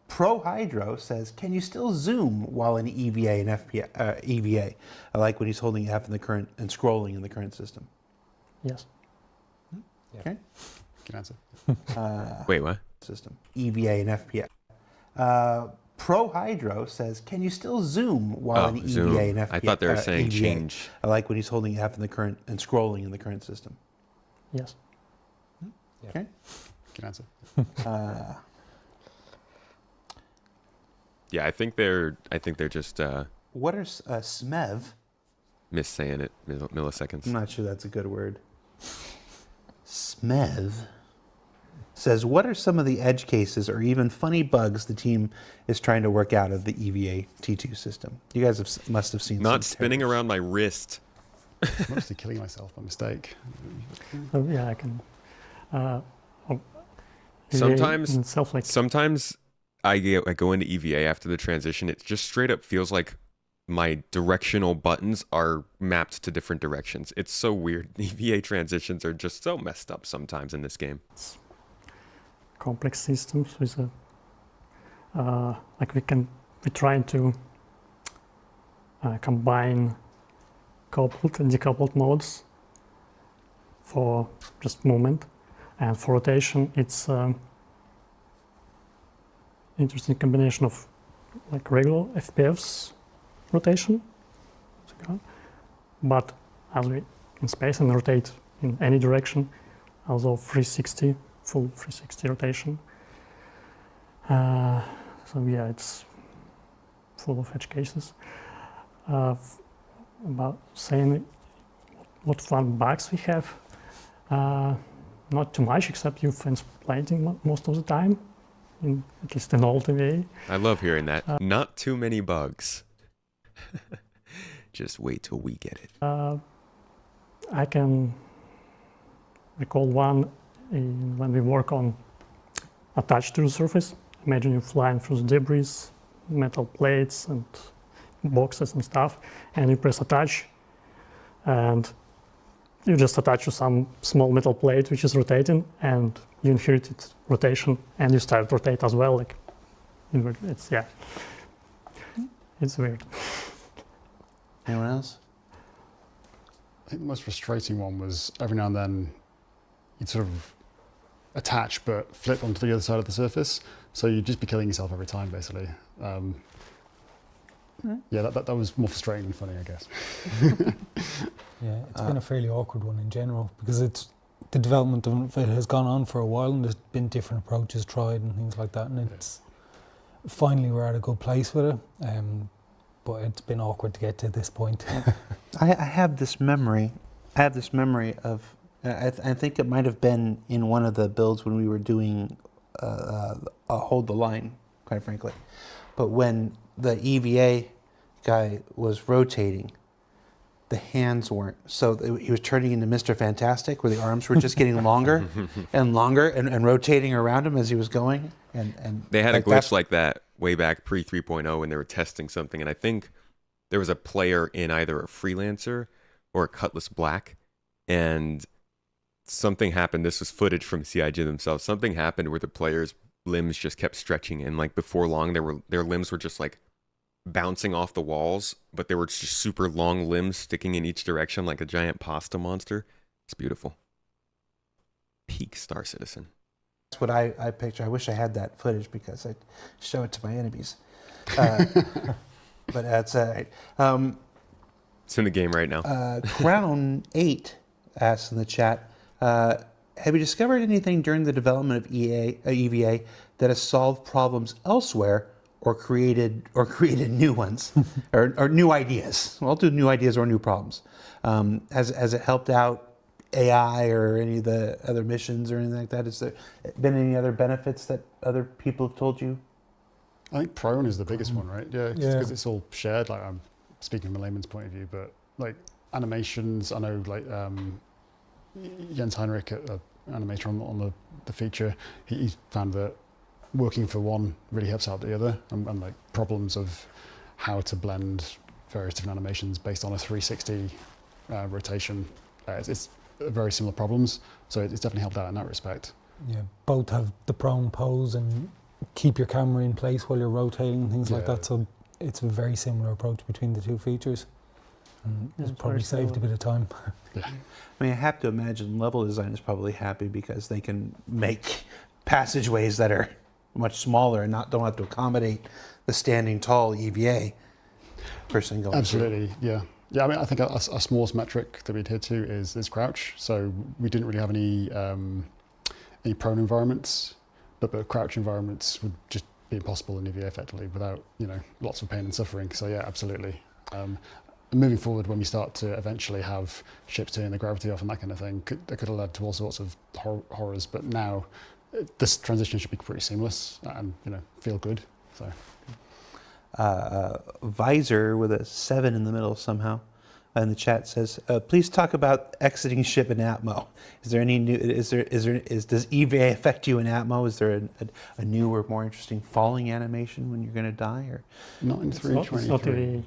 Pro Hydro says, can you still zoom while in EVA and EVA? I like when he's holding F in the current and scrolling in the current system. Yes. Okay. Good answer. Wait, what? System. EVA and FPA. Pro Hydro says, can you still zoom while in zoom. EVA and FPA? I thought they were saying EVA. change. I like when he's holding F in the current and scrolling in the current system. Yes. Okay. Good answer. Yeah, I think they're just What are SMEV? missaying it milliseconds. I'm not sure that's a good word. SMEV says, what are some of the edge cases or even funny bugs the team is trying to work out of the EVA T2 system? You guys must have seen Not some spinning terrors. around my wrist. I'm actually killing myself by mistake. So yeah, I can. Sometimes- in itself, like Sometimes I go into EVA after the transition. It just straight up feels like my directional buttons are mapped to different directions. It's so weird. EVA transitions are just so messed up sometimes in this game. complex systems with a like we're trying to combine coupled and decoupled modes for just movement, and for rotation it's interesting combination of like regular FPFs rotation, but as we in space and rotate in any direction, also 360 full 360 rotation. So yeah, it's full of edge cases. About saying what fun bugs we have, not too much, except you've explained most of the time, at least in old EVA. I love hearing that. Not too many bugs. Just wait till we get it. I can recall one when we work on attached to the surface. Imagine you're flying through the debris, metal plates and boxes and stuff, and you press attach, and you just attach to some small metal plate which is rotating, and you inherited rotation, and you start to rotate as well. Like, it's it's weird. Anyone else? I think the most frustrating one was every now and then you'd sort of attach but flip onto the other side of the surface. So you'd just be killing yourself every time, basically. Yeah, that was more frustrating than funny, I guess. Yeah, it's been a fairly awkward one in general because the development of it has gone on for a while and there's been different approaches tried and things like that, and it's finally we're at a good place with it. But it's been awkward to get to this point. I have this memory. Of, I think it might have been in one of the builds when we were doing Hold the Line, quite frankly. But when the EVA guy was rotating, the hands weren't. So he was turning into Mr. Fantastic, where the arms were just getting longer and longer and rotating around him as he was going. And They had a glitch like that way back pre 3.0 when they were testing something, and I think there was a player in either a Freelancer or a Cutlass Black, and something happened. This was footage from CIG themselves. Something happened where the players' limbs just kept stretching, and like before long, their limbs were just like bouncing off the walls, but there were just super long limbs sticking in each direction like a giant pasta monster. It's beautiful. Peak Star Citizen. that's what I picture. I wish I had that footage because I'd show it to my enemies. But that's all right. It's in the game right now. Crown 8 asks in the chat, have you discovered anything during the development of EVA that has solved problems elsewhere or created new ones or new ideas? Well, I'll do new ideas or new problems. Has it helped out AI or any of the other missions or anything like that? Has there been any other benefits that other people have told you? I think prone is the biggest one, right? Yeah, Yeah. because it's all shared. Like, I'm speaking from a layman's point of view, but like animations, I know like Jens Heinrich, animator on the feature, he's found that working for one really helps out the other, and like problems of how to blend various different animations based on a 360 rotation. It's very similar problems, so it's definitely helped out in that respect. Yeah, both have the prone pose and keep your camera in place while you're rotating, things like that. So it's a very similar approach between the two features. And it's probably saved a bit of time. I mean, I have to imagine level design is probably happy because they can make passageways that are much smaller and don't have to accommodate the standing tall EVA person going Absolutely, yeah. Yeah, I mean, I think our smallest metric that we adhere to is crouch. So we didn't really have any prone environments, but crouch environments would just be impossible in EVA effectively without, lots of pain and suffering. So yeah, absolutely. And moving forward, when we start to eventually have ships turning the gravity off and that kind of thing, that could have led to all sorts of horrors. But now, this transition should be pretty seamless and feel good. So. Visor with a 7 in the middle somehow in the chat says, please talk about exiting ship in Atmo. Is there any new, does EVA affect you in Atmo? Is there a new or more interesting falling animation when you're going to die? Or not in 323. It's not really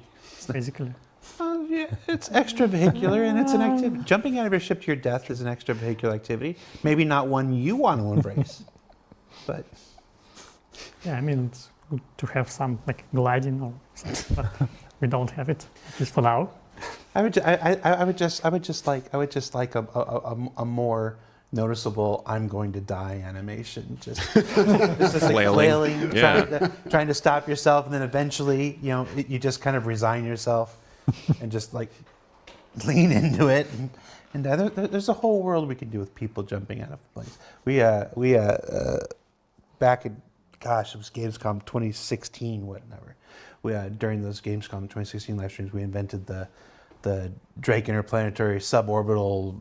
basically. Yeah, it's extravehicular and it's an activity. Jumping out of your ship to your death is an extravehicular activity. Maybe not one you want to embrace, but. Yeah, I mean, it's good to have some like gliding or something, but we don't have it, at least for now. I would just like a more noticeable "I'm going to die" animation. Just like flailing, trying to stop yourself, and then eventually, you just kind of resign yourself and just like lean into it. And there's a whole world we could do with people jumping out of planes. We back in, gosh, it was Gamescom 2016, whatever. During those Gamescom 2016 live streams, we invented the Drake interplanetary suborbital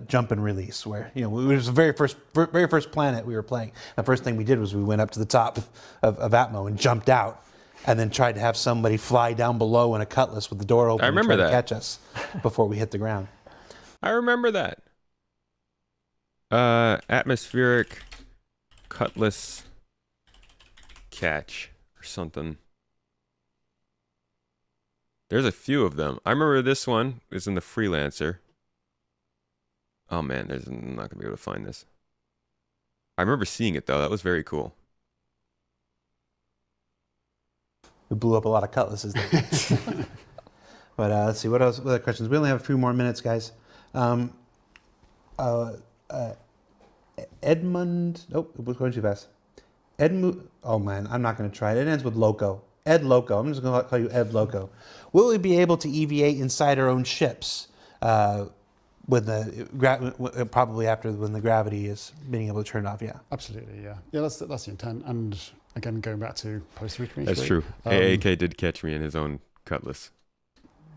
jump and release, where it was the very first planet we were playing. The first thing we did was we went up to the top of Atmo and jumped out, and then tried to have somebody fly down below in a cutlass with the door open. I remember and try that. to catch us before we hit the ground. I remember that. Atmospheric cutlass catch or something. There's a few of them. I remember this one is in the Freelancer. Oh man, I'm not gonna be able to find this. I remember seeing it though. That was very cool. We blew up a lot of cutlasses there. But let's see, what else? What other questions? We only have a few more minutes, guys. Edmund, nope, it was going too fast. Edmund, oh man, I'm not going to try it. It ends with Loco. Ed Loco, I'm just going to call you Ed Loco. Will we be able to EVA inside our own ships with probably after when the gravity is being able to turn it off? Yeah. Absolutely, yeah. Yeah, that's the intent. And again, going back to post 323. That's true. AAK did catch me in his own cutlass.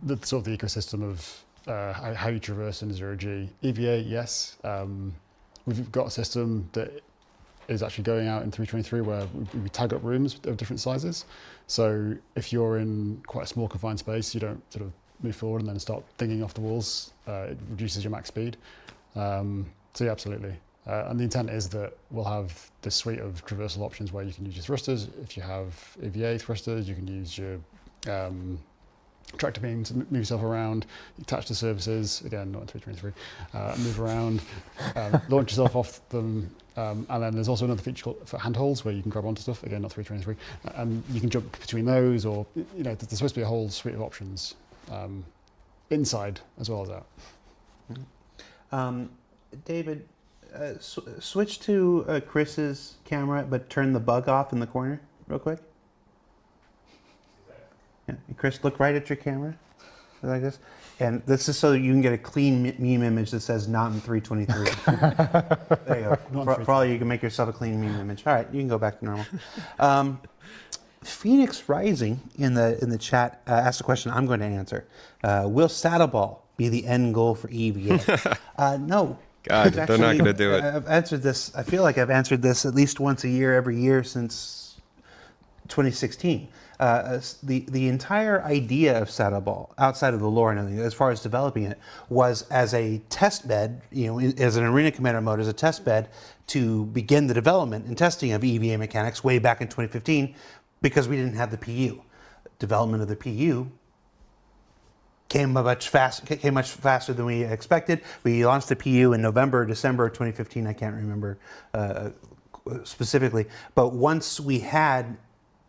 The sort of the ecosystem of how you traverse in 0G. EVA, yes. We've got a system that is actually going out in 323 where we tag up rooms of different sizes. So if you're in quite a small confined space, you don't sort of move forward and then start dinging off the walls. It reduces your max speed. So yeah, absolutely. And the intent is that we'll have this suite of traversal options where you can use your thrusters. If you have EVA thrusters, you can use your tractor beam to move yourself around, attach to surfaces, again, not in 323, move around, launch yourself off them, and then there's also another feature called for handholds where you can grab onto stuff, again, not 323, and you can jump between those, or, there's supposed to be a whole suite of options inside as well as out. David, switch to Chris's camera, but turn the bug off in the corner real quick. Yeah. Chris, look right at your camera, like this. And this is so you can get a clean meme image that says not in 323. There you go. For all you can make yourself a clean meme image. All right, you can go back to normal. Phoenix Rising in the chat asked a question I'm going to answer. Will Saddleball be the end goal for EVA? No. God, they're not going to do it. I've answered this. I feel like I've answered this at least once a year, every year since 2016. the entire idea of Saddle Ball, outside of the lore and everything, as far as developing it, was as a test bed, as an Arena Commander mode, as a test bed to begin the development and testing of EVA mechanics way back in 2015, because we didn't have the PU. Development of the PU came much faster than we expected. We launched the PU in November or December of 2015. I can't remember specifically. But once we had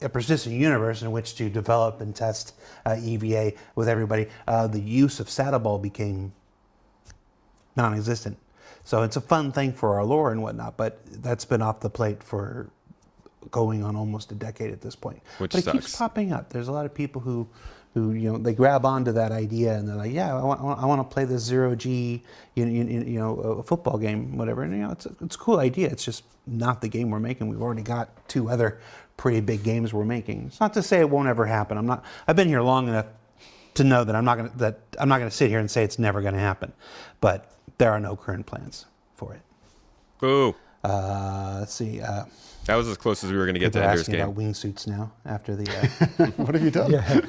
a persistent universe in which to develop and test EVA with everybody, the use of Saddle Ball became non-existent. So it's a fun thing for our lore and whatnot, but that's been off the plate for going on almost a decade at this point. Which but it sucks. keeps popping up. There's a lot of people who they grab onto that idea and they're like, yeah, I want to play this 0G, a football game, whatever. And it's a cool idea. It's just not the game we're making. We've already got 2 other pretty big games we're making. It's not to say it won't ever happen. I've been here long enough to know that I'm not going to sit here and say it's never going to happen. But there are no current plans for it. Boo. Let's see. That was as close as we were going to get to Ender's asking Game. about wingsuits now after the. What have you done? Yeah.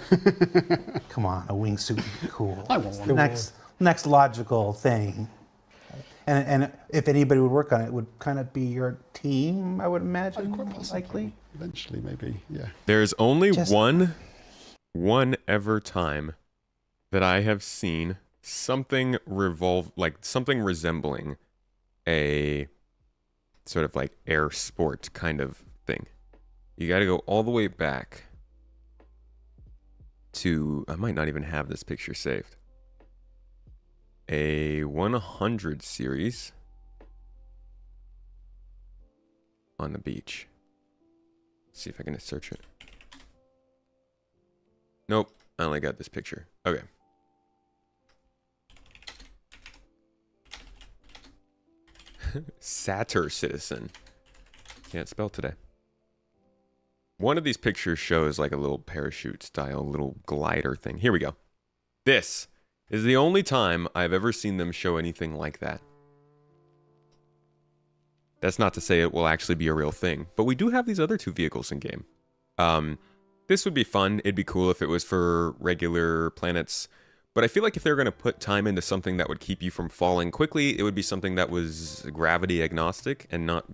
Come on, a wingsuit would be cool. I want one. Next logical thing. And if anybody would work on it, it would kind of be your team, I would imagine, Quite possibly. likely. Eventually, maybe. Yeah. There's only Just- one ever time that I have seen something something resembling a sort of like air sport kind of thing. You got to go all the way back to, I might not even have this picture saved, a 100 series on the beach. Let's see if I can search it. Nope, I only got this picture. Okay. Satyr Citizen. Can't spell today. One of these pictures shows like a little parachute style, little glider thing. Here we go. This is the only time I've ever seen them show anything like that. That's not to say it will actually be a real thing, but we do have these other 2 vehicles in game. This would be fun. It'd be cool if it was for regular planets. But I feel like if they're going to put time into something that would keep you from falling quickly, it would be something that was gravity agnostic and not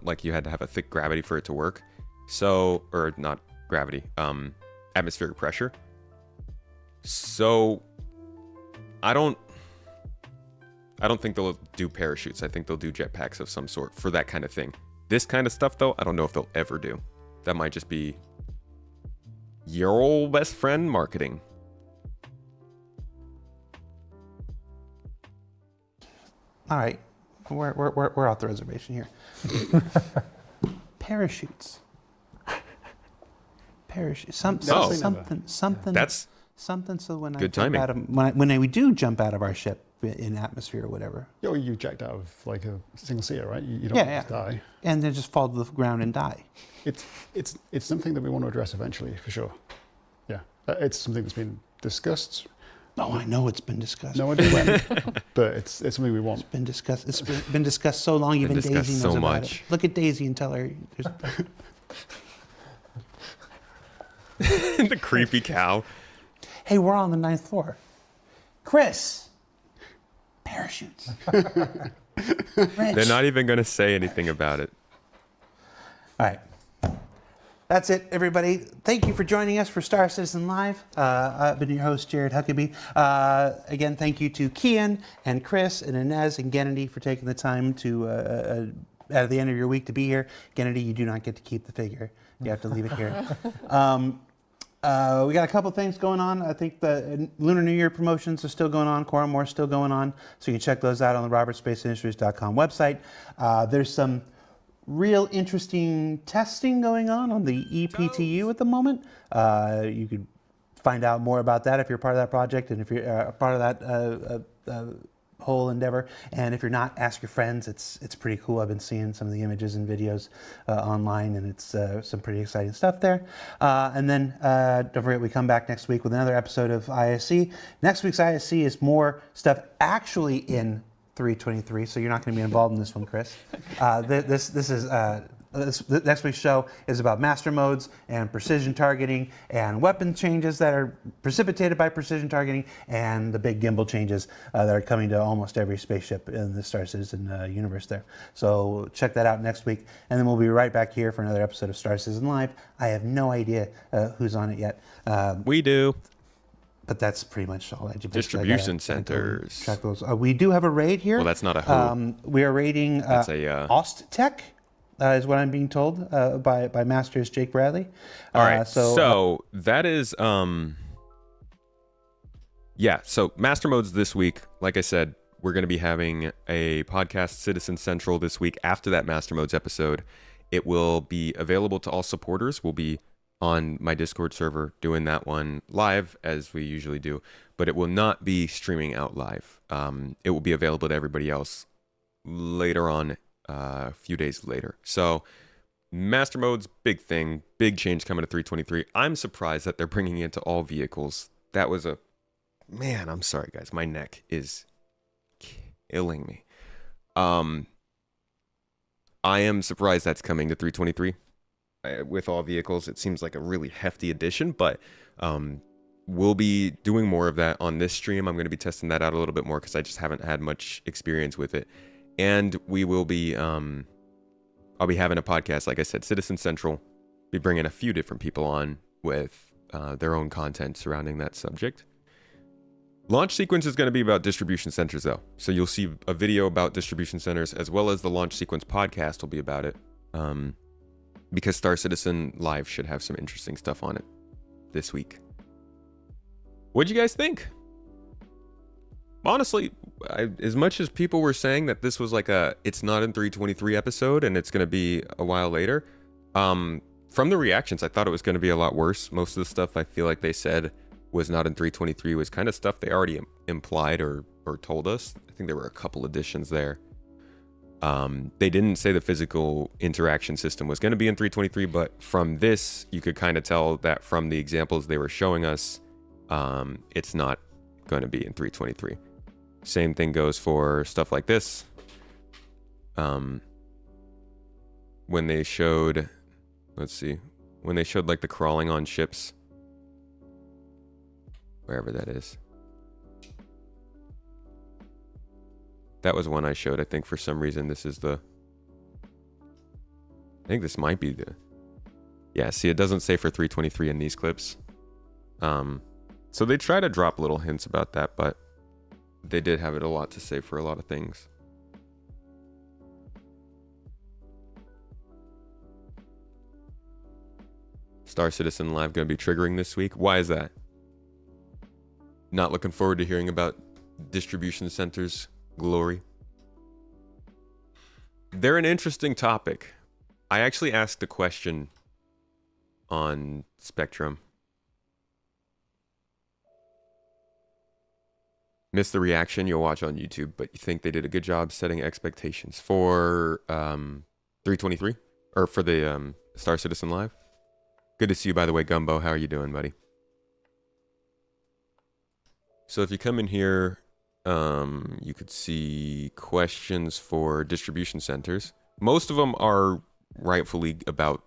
like you had to have a thick gravity for it to work. So, or not gravity, atmospheric pressure. So, I don't think they'll do parachutes. I think they'll do jetpacks of some sort for that kind of thing. This kind of stuff, though, I don't know if they'll ever do. That might just be your old best friend marketing. All right, we're off the reservation here. Parachutes. Something. That's something. So when good I jump timing. out of, when we do jump out of our ship in atmosphere or whatever, Yeah, well, you jacked out of like a single seater, right? You don't Yeah, want to die. and then just fall to the ground and die. It's something that we want to address eventually, for sure. Yeah, it's something that's been discussed. No, I know it's been discussed. No idea when, but it's something we want. It's been discussed. It's been discussed so long. Even discussed Daisy knows so about much. it. Look at Daisy and tell her. the creepy cow. Hey, we're on the 9th floor. Chris, parachutes. Rich. They're not even going to say anything about it. All right. That's it, everybody. Thank you for joining us for Star Citizen Live. I've been your host, Jared Huckabee. Again, thank you to Kian and Chris and Inez and Gennady for taking the time to, at the end of your week, to be here. Gennady, you do not get to keep the figure. You have to leave it here. We got a couple things going on. I think the Lunar New Year promotions are still going on. Quorum War is still going on. So you can check those out on the robertspaceindustries.com website. There's some real interesting testing going on the EPTU at the moment. You could find out more about that if you're part of that project and if you're a part of that whole endeavor. And if you're not, ask your friends. It's pretty cool. I've been seeing some of the images and videos online, and it's some pretty exciting stuff there. And then don't forget, we come back next week with another episode of ISC. Next week's ISC is more stuff actually in 323, so you're not going to be involved in this one, Chris. This is a next week's show is about master modes and precision targeting and weapon changes that are precipitated by precision targeting and the big gimbal changes that are coming to almost every spaceship in the Star Citizen universe there. So check that out next week, and then we'll be right back here for another episode of Star Citizen Live. I have no idea who's on it yet. We do. But that's pretty much all. Distribution centers. Track those. We do have a raid here. Well, that's not a who. We are raiding Osttech, is what I'm being told by Masters Jake Bradley. All right. So that is So Master Modes this week. Like I said, we're going to be having a podcast, Citizen Central, this week after that Master Modes episode. It will be available to all supporters. We'll be on my Discord server doing that one live as we usually do, but it will not be streaming out live. It will be available to everybody else later on, a few days later. So Master Mode's big thing, big change coming to 323. I'm surprised that they're bringing it to all vehicles. That was man, I'm sorry guys, my neck is killing me. I am surprised that's coming to 323. With all vehicles. It seems like a really hefty addition, but we'll be doing more of that on this stream. I'm going to be testing that out a little bit more because I just haven't had much experience with it. And we will be I'll be having a podcast, like I said, Citizen Central, be bringing a few different people on with their own content surrounding that subject. Launch sequence is going to be about distribution centers though, so you'll see a video about distribution centers as well as the launch sequence podcast will be about it. Because Star Citizen Live should have some interesting stuff on it this week. What'd you guys think? Honestly, as much as people were saying that this was like it's not in 323 episode and it's going to be a while later, from the reactions, I thought it was going to be a lot worse. Most of the stuff I feel like they said was not in 323 was kind of stuff they already implied or told us. I think there were a couple additions there. They didn't say the physical interaction system was going to be in 323, but from this, you could kind of tell that from the examples they were showing us, it's not going to be in 323. Same thing goes for stuff like this. When they showed, when they showed like the crawling on ships, wherever that is. That was one I showed. I think for some reason this is I think this might be yeah, see, it doesn't say for 323 in these clips. So they try to drop little hints about that, but they did have it a lot to say for a lot of things. Star Citizen Live going to be triggering this week. Why is that? Not looking forward to hearing about distribution centers glory. They're an interesting topic. I actually asked a question on Spectrum. Missed the reaction, you'll watch on YouTube, but you think they did a good job setting expectations for 323 or for the Star Citizen Live. Good to see you, by the way, Gumbo. How are you doing, buddy? So if you come in here, you could see questions for distribution centers. Most of them are rightfully about,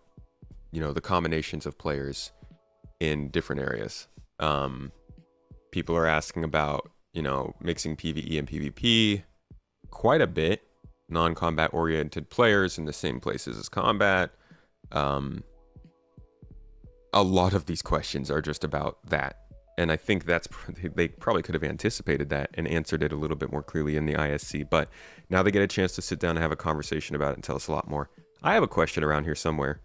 the combinations of players in different areas. People are asking about, mixing PvE and PvP quite a bit. Non-combat oriented players in the same places as combat. A lot of these questions are just about that. And I think they probably could have anticipated that and answered it a little bit more clearly in the ISC. But now they get a chance to sit down and have a conversation about it and tell us a lot more. I have a question around here somewhere.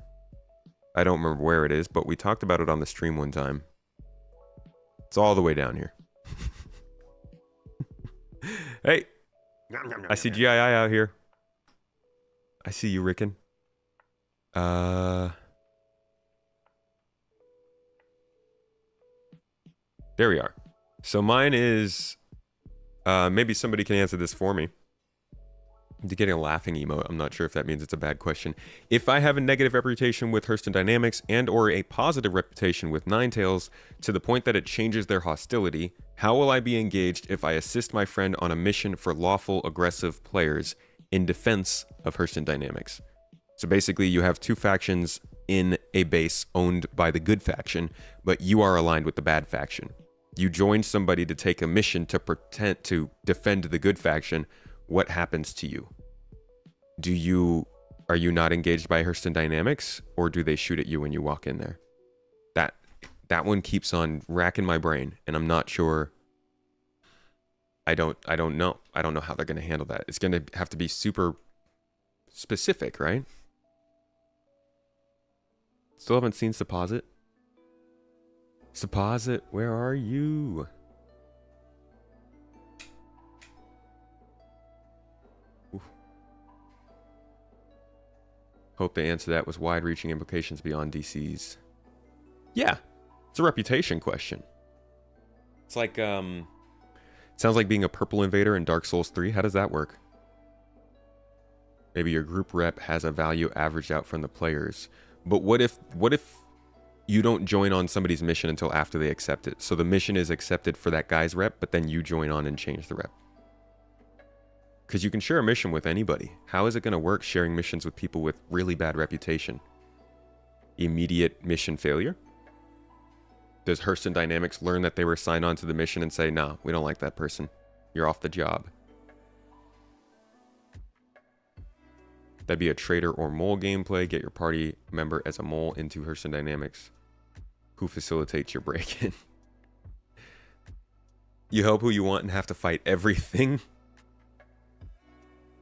I don't remember where it is, but we talked about it on the stream one time. It's all the way down here. Hey, I see GII out here. I see you, Rickon. There we are. So mine is, maybe somebody can answer this for me. I'm getting a laughing emote. I'm not sure if that means it's a bad question. If I have a negative reputation with Hurston Dynamics and or a positive reputation with Ninetales to the point that it changes their hostility, how will I be engaged if I assist my friend on a mission for lawful aggressive players in defense of Hurston Dynamics? So basically, you have two factions in a base owned by the good faction, but you are aligned with the bad faction. You join somebody to take a mission to pretend to defend the good faction. What happens to you? Are you not engaged by Hurston Dynamics, or do they shoot at you when you walk in there? That one keeps on racking my brain, and I'm not sure. I don't know. I don't know how they're going to handle that. It's going to have to be super specific, right? Still haven't seen Supposit. Supposit, where are you? Oof. Hope the answer to that was wide-reaching implications beyond DC's. Yeah, it's a reputation question. It's like, sounds like being a purple invader in Dark Souls 3. How does that work? Maybe your group rep has a value averaged out from the players. But what if you don't join on somebody's mission until after they accept it? So the mission is accepted for that guy's rep, but then you join on and change the rep. Because you can share a mission with anybody. How is it going to work sharing missions with people with really bad reputation? Immediate mission failure? Does Hurston Dynamics learn that they were signed on to the mission and say, nah, we don't like that person. You're off the job. That'd be a traitor or mole gameplay. Get your party member as a mole into Hurston Dynamics, who facilitates your break-in. You help who you want and have to fight everything.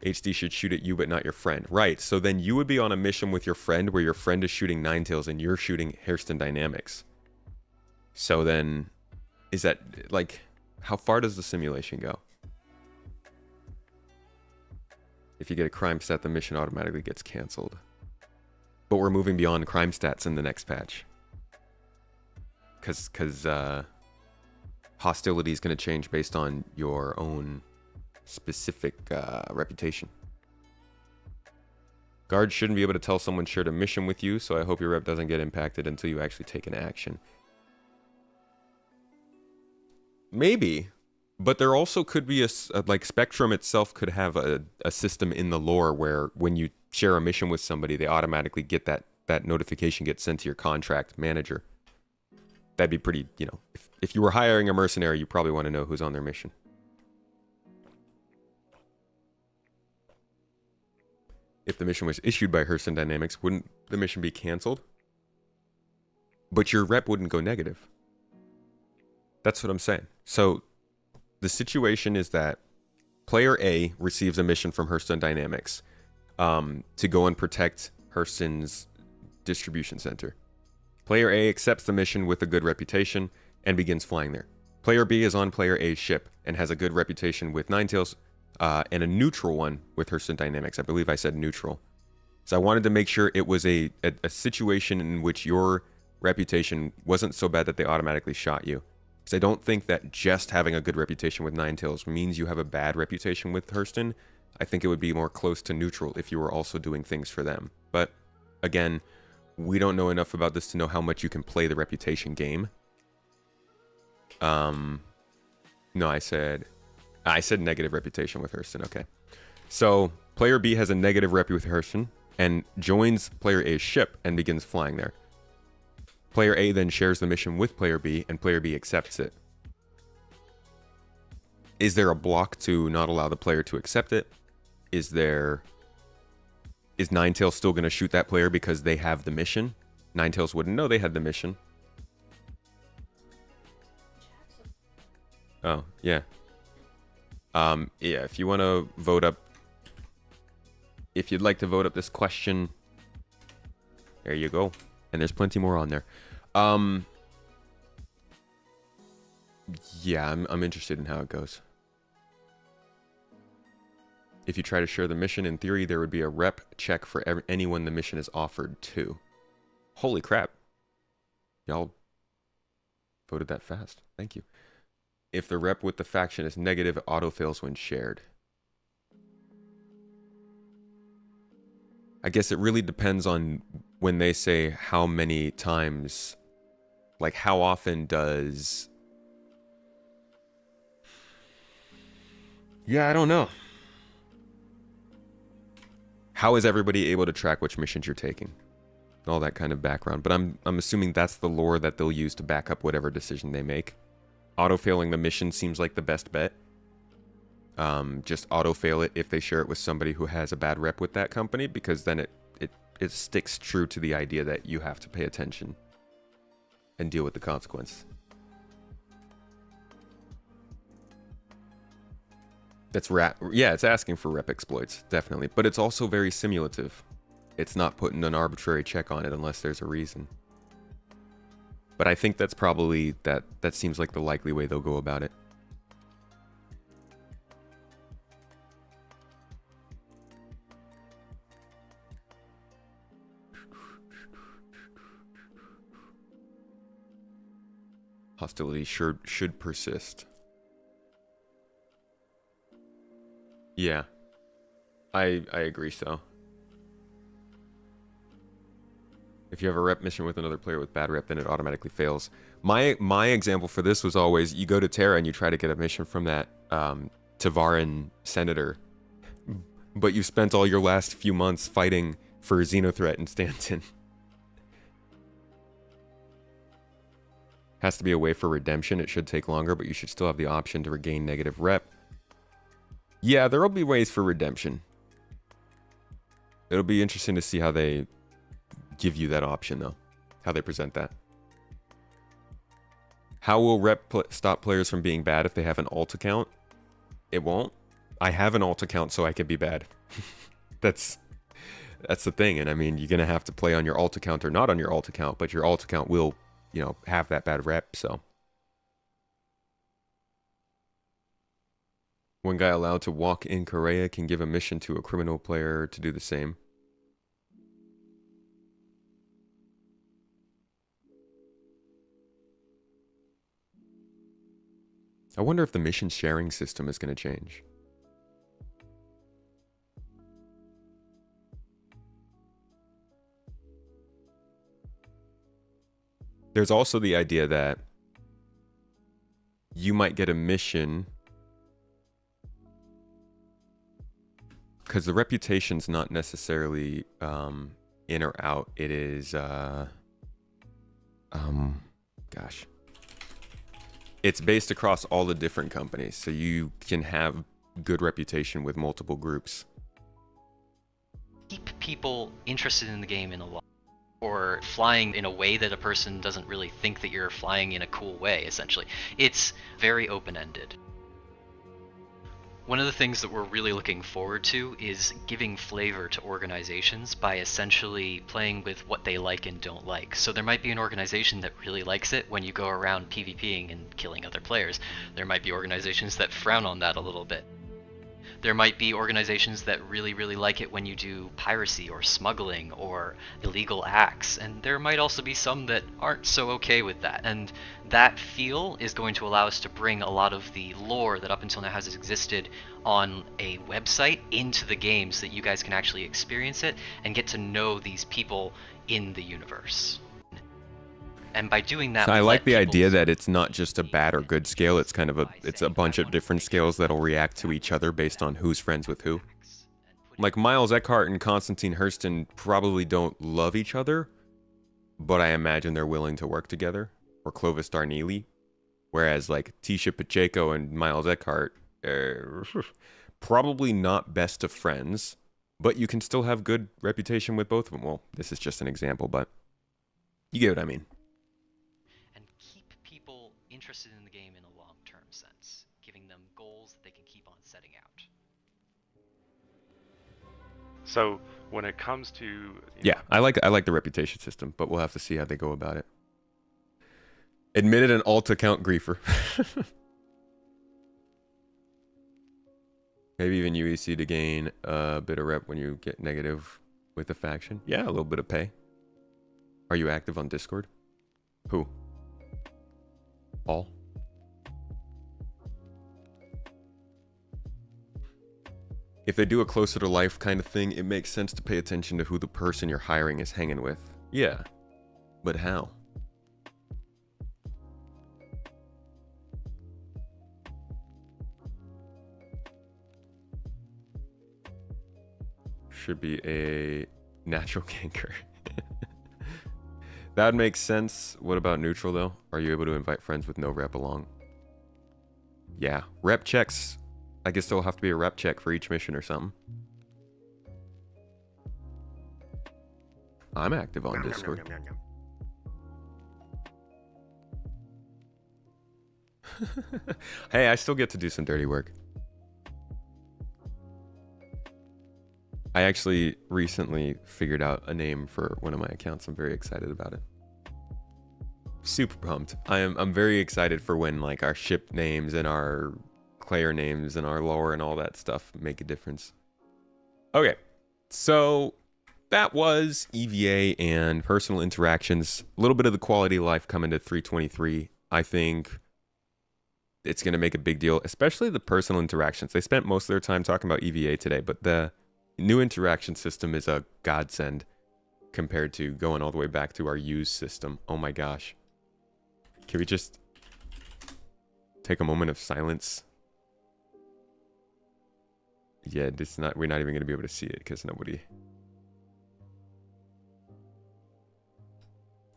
HD should shoot at you, but not your friend. Right, so then you would be on a mission with your friend where your friend is shooting Ninetales and you're shooting Hurston Dynamics. So then, is that, like, how far does the simulation go? If you get a crime stat, the mission automatically gets canceled. But we're moving beyond crime stats in the next patch. Because hostility is going to change based on your own specific reputation. Guards shouldn't be able to tell someone shared a mission with you, so I hope your rep doesn't get impacted until you actually take an action. Maybe, but there also could be like Spectrum itself could have a system in the lore where when you share a mission with somebody, they automatically get that notification gets sent to your contract manager. That'd be pretty, you know, if you were hiring a mercenary, you probably want to know who's on their mission. If the mission was issued by Hurston Dynamics, wouldn't the mission be canceled? But your rep wouldn't go negative. That's what I'm saying. So the situation is that player A receives a mission from Hurston Dynamics to go and protect Hurston's distribution center. Player A accepts the mission with a good reputation and begins flying there. Player B is on player A's ship and has a good reputation with Ninetales and a neutral one with Hurston Dynamics. I believe I said neutral. So I wanted to make sure it was a situation in which your reputation wasn't so bad that they automatically shot you. Because I don't think that just having a good reputation with Ninetales means you have a bad reputation with Hurston. I think it would be more close to neutral if you were also doing things for them. But again, we don't know enough about this to know how much you can play the reputation game. No, I said negative reputation with Hurston. Okay. So player B has a negative rep with Hurston and joins player A's ship and begins flying there. Player A then shares the mission with player B, and player B accepts it. Is there a block to not allow the player to accept it? Is Ninetales still going to shoot that player because they have the mission? Ninetales wouldn't know they had the mission. Oh, yeah. Yeah, if you want to vote up... If you'd like to vote up this question, there you go. And there's plenty more on there. Yeah, I'm interested in how it goes. If you try to share the mission, in theory, there would be a rep check for anyone the mission is offered to. Holy crap. Y'all voted that fast. Thank you. If the rep with the faction is negative, it auto-fails when shared. I guess it really depends on when they say how many times, like how often does... Yeah, I don't know. how is everybody able to track which missions you're taking? All that kind of background. But I'm assuming that's the lore that they'll use to back up whatever decision they make. Auto-failing the mission seems like the best bet. Just auto-fail it if they share it with somebody who has a bad rep with that company, because then it sticks true to the idea that you have to pay attention and deal with the consequence. It's asking for rep exploits, definitely, but it's also very simulative. It's not putting an arbitrary check on it unless there's a reason. But I think that's probably that seems like the likely way they'll go about it. Hostility should persist. Yeah, I agree so. If you have a rep mission with another player with bad rep, then it automatically fails. My example for this was always, you go to Terra and you try to get a mission from that Tavaran senator, but you spent all your last few months fighting for Xenothreat in Stanton. Has to be a way for redemption. It should take longer, but you should still have the option to regain negative rep. Yeah, there will be ways for redemption. It'll be interesting to see how they give you that option, though. How they present that. How will rep stop players from being bad if they have an alt account? It won't. I have an alt account, so I can be bad. That's the thing. And I mean, you're going to have to play on your alt account or not on your alt account, but your alt account will, have that bad rep, so. One guy allowed to walk in Korea can give a mission to a criminal player to do the same. I wonder if the mission sharing system is going to change. There's also the idea that you might get a mission because the reputation's not necessarily in or out. It is, gosh. It's based across all the different companies, so you can have good reputation with multiple groups. Keep people interested in the game in a lot, or flying in a way that a person doesn't really think that you're flying in a cool way, essentially. It's very open-ended. One of the things that we're really looking forward to is giving flavor to organizations by essentially playing with what they like and don't like. So there might be an organization that really likes it when you go around PvPing and killing other players. There might be organizations that frown on that a little bit. There might be organizations that really, really like it when you do piracy or smuggling or illegal acts, and there might also be some that aren't so okay with that. And that feel is going to allow us to bring a lot of the lore that up until now has existed on a website into the game so that you guys can actually experience it and get to know these people in the universe. And by doing that, so I like the idea that it's not just a bad or good scale. It's kind of a bunch of different scales that'll react to each other based on who's friends with who. Like Miles Eckhart and Constantine Hurston probably don't love each other, but I imagine they're willing to work together. Or Clovis Darnley, whereas like Tisha Pacheco and Miles Eckhart are probably not best of friends, but you can still have good reputation with both of them. Well, this is just an example, but you get what I mean. Interested in the game in a long-term sense, giving them goals that they can keep on setting out. So when it comes to I like the reputation system, but we'll have to see how they go about it. Admitted an alt account griefer. Maybe even UEC to gain a bit of rep when you get negative with a faction. Yeah, a little bit of pay. Are you active on Discord? Who? All? If they do a closer to life kind of thing, it makes sense to pay attention to who the person you're hiring is hanging with. Yeah, but how? should be a natural ganker. That would make sense. What about neutral though? Are you able to invite friends with no rep along? Yeah, rep checks. I guess there'll have to be a rep check for each mission or something. I'm active on Discord. Hey, I still get to do some dirty work. I actually recently figured out a name for one of my accounts. I'm very excited about it. Super pumped. I'm very excited for when like our ship names and our player names and our lore and all that stuff make a difference. Okay, so that was EVA and personal interactions. A little bit of the quality of life coming to 323. I think it's going to make a big deal, especially the personal interactions. They spent most of their time talking about EVA today, but the new interaction system is a godsend compared to going all the way back to our used system. Oh my gosh. Can we just take a moment of silence? Yeah, we're not even going to be able to see it because nobody...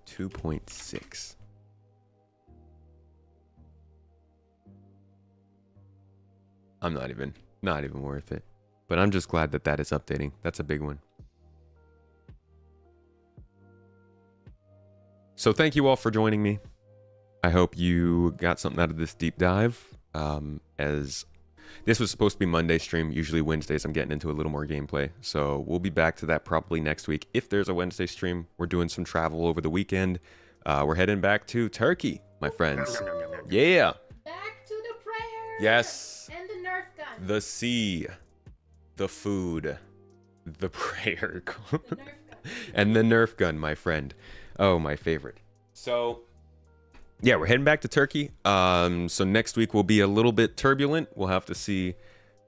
2.6. I'm not even worth it. But I'm just glad that that is updating. That's a big one. So thank you all for joining me. I hope you got something out of this deep dive. As this was supposed to be Monday stream, usually Wednesdays I'm getting into a little more gameplay. So we'll be back to that probably next week. If there's a Wednesday stream, we're doing some travel over the weekend. We're heading back to Turkey, my friends. Yeah. Back to the prayer. Yes. And the Nerf gun. The sea. The food, the prayer, The Nerf gun. and the Nerf gun, my friend. Oh, my favorite. So, yeah, we're heading back to Turkey. So next week will be a little bit turbulent. We'll have to see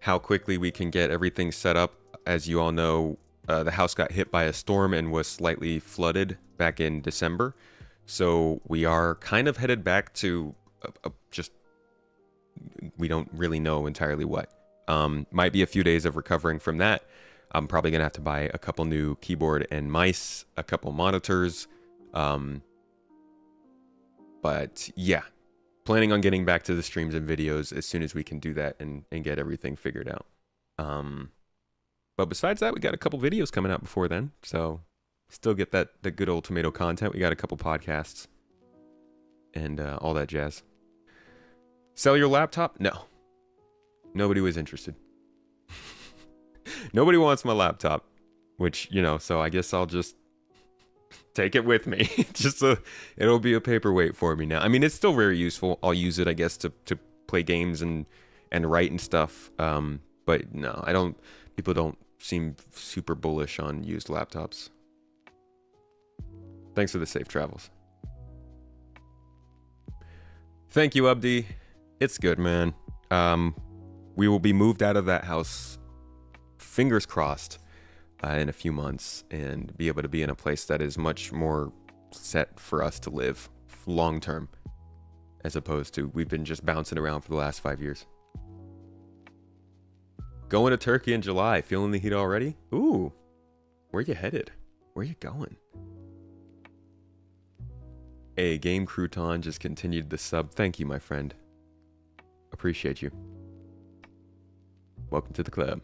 how quickly we can get everything set up. As you all know, the house got hit by a storm and was slightly flooded back in December. So we are kind of headed back to just, we don't really know entirely what. Might be a few days of recovering from that. I'm probably going to have to buy a couple new keyboard and mice, a couple monitors. But yeah, planning on getting back to the streams and videos as soon as we can do that and get everything figured out. But besides that, we got a couple videos coming out before then. So still get the good old tomato content. We got a couple podcasts and all that jazz. Sell your laptop? No. Nobody was interested. Nobody wants my laptop, which, you know, so I guess I'll just take it with me. It'll be a paperweight for me now. I mean, it's still very useful. I'll use it, I guess, to play games and write and stuff. But no, people don't seem super bullish on used laptops. Thanks for the safe travels. Thank you, Abdi. It's good, man. We will be moved out of that house, fingers crossed, in a few months and be able to be in a place that is much more set for us to live long term, as opposed to we've been just bouncing around for the last 5 years. Going to Turkey in July, feeling the heat already? Ooh, where you headed? Where you going? Hey, Game Crouton just continued the sub. Thank you, my friend. Appreciate you. Welcome to the club.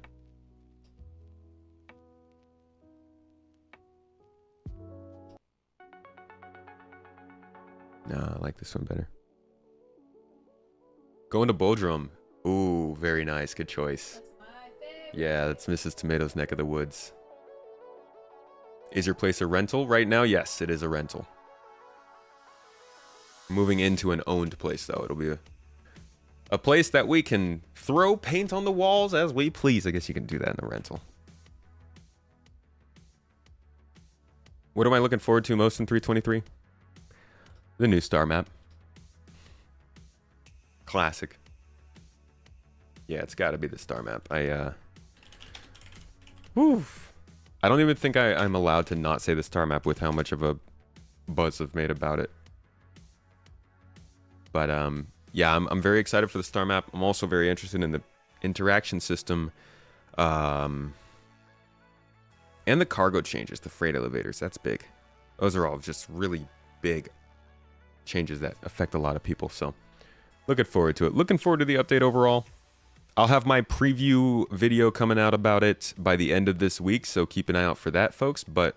Nah, I like this one better. Going to Bodrum. Ooh, very nice. Good choice. Yeah, that's Mrs. Tomato's neck of the woods. Is your place a rental? Right now, yes, it is a rental. Moving into an owned place, though. It'll be a place that we can throw paint on the walls as we please. I guess you can do that in a rental. What am I looking forward to most in 323? The new star map. Classic. Yeah, it's got to be the star map. I don't even think I'm allowed to not say the star map with how much of a buzz I've made about it. But yeah, I'm very excited for the star map. I'm also very interested in the interaction system. And the cargo changes, the freight elevators, that's big. Those are all just really big changes that affect a lot of people. So looking forward to it. Looking forward to the update overall. I'll have my preview video coming out about it by the end of this week, so keep an eye out for that, folks. But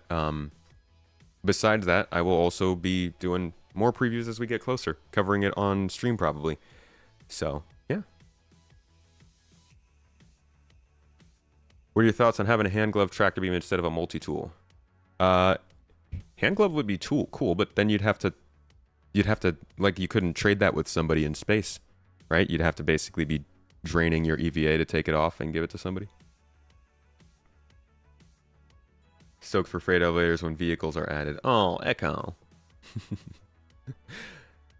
besides that, I will also be doing more previews as we get closer, covering it on stream probably. So, yeah. What are your thoughts on having a hand glove tractor beam instead of a multi-tool? Hand glove would be cool, but then you'd have to, like, you couldn't trade that with somebody in space, right? You'd have to basically be draining your EVA to take it off and give it to somebody. Stoked for freight elevators when vehicles are added. Oh, Echo.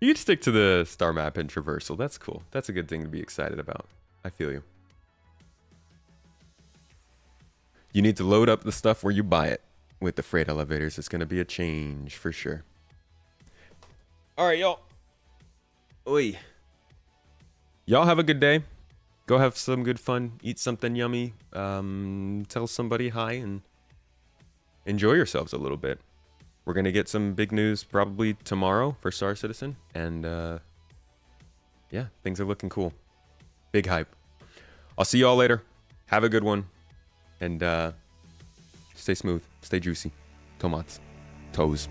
You could stick to the star map and traversal. That's cool. That's a good thing to be excited about. I feel you. You need to load up the stuff where you buy it. With the freight elevators, it's going to be a change for sure. All right, y'all. Oi. Y'all have a good day. Go have some good fun. Eat something yummy. Tell somebody hi and enjoy yourselves a little bit. We're going to get some big news probably tomorrow for Star Citizen. And yeah, things are looking cool. Big hype. I'll see y'all later. Have a good one. And stay smooth. Stay juicy. Tomats. Toes.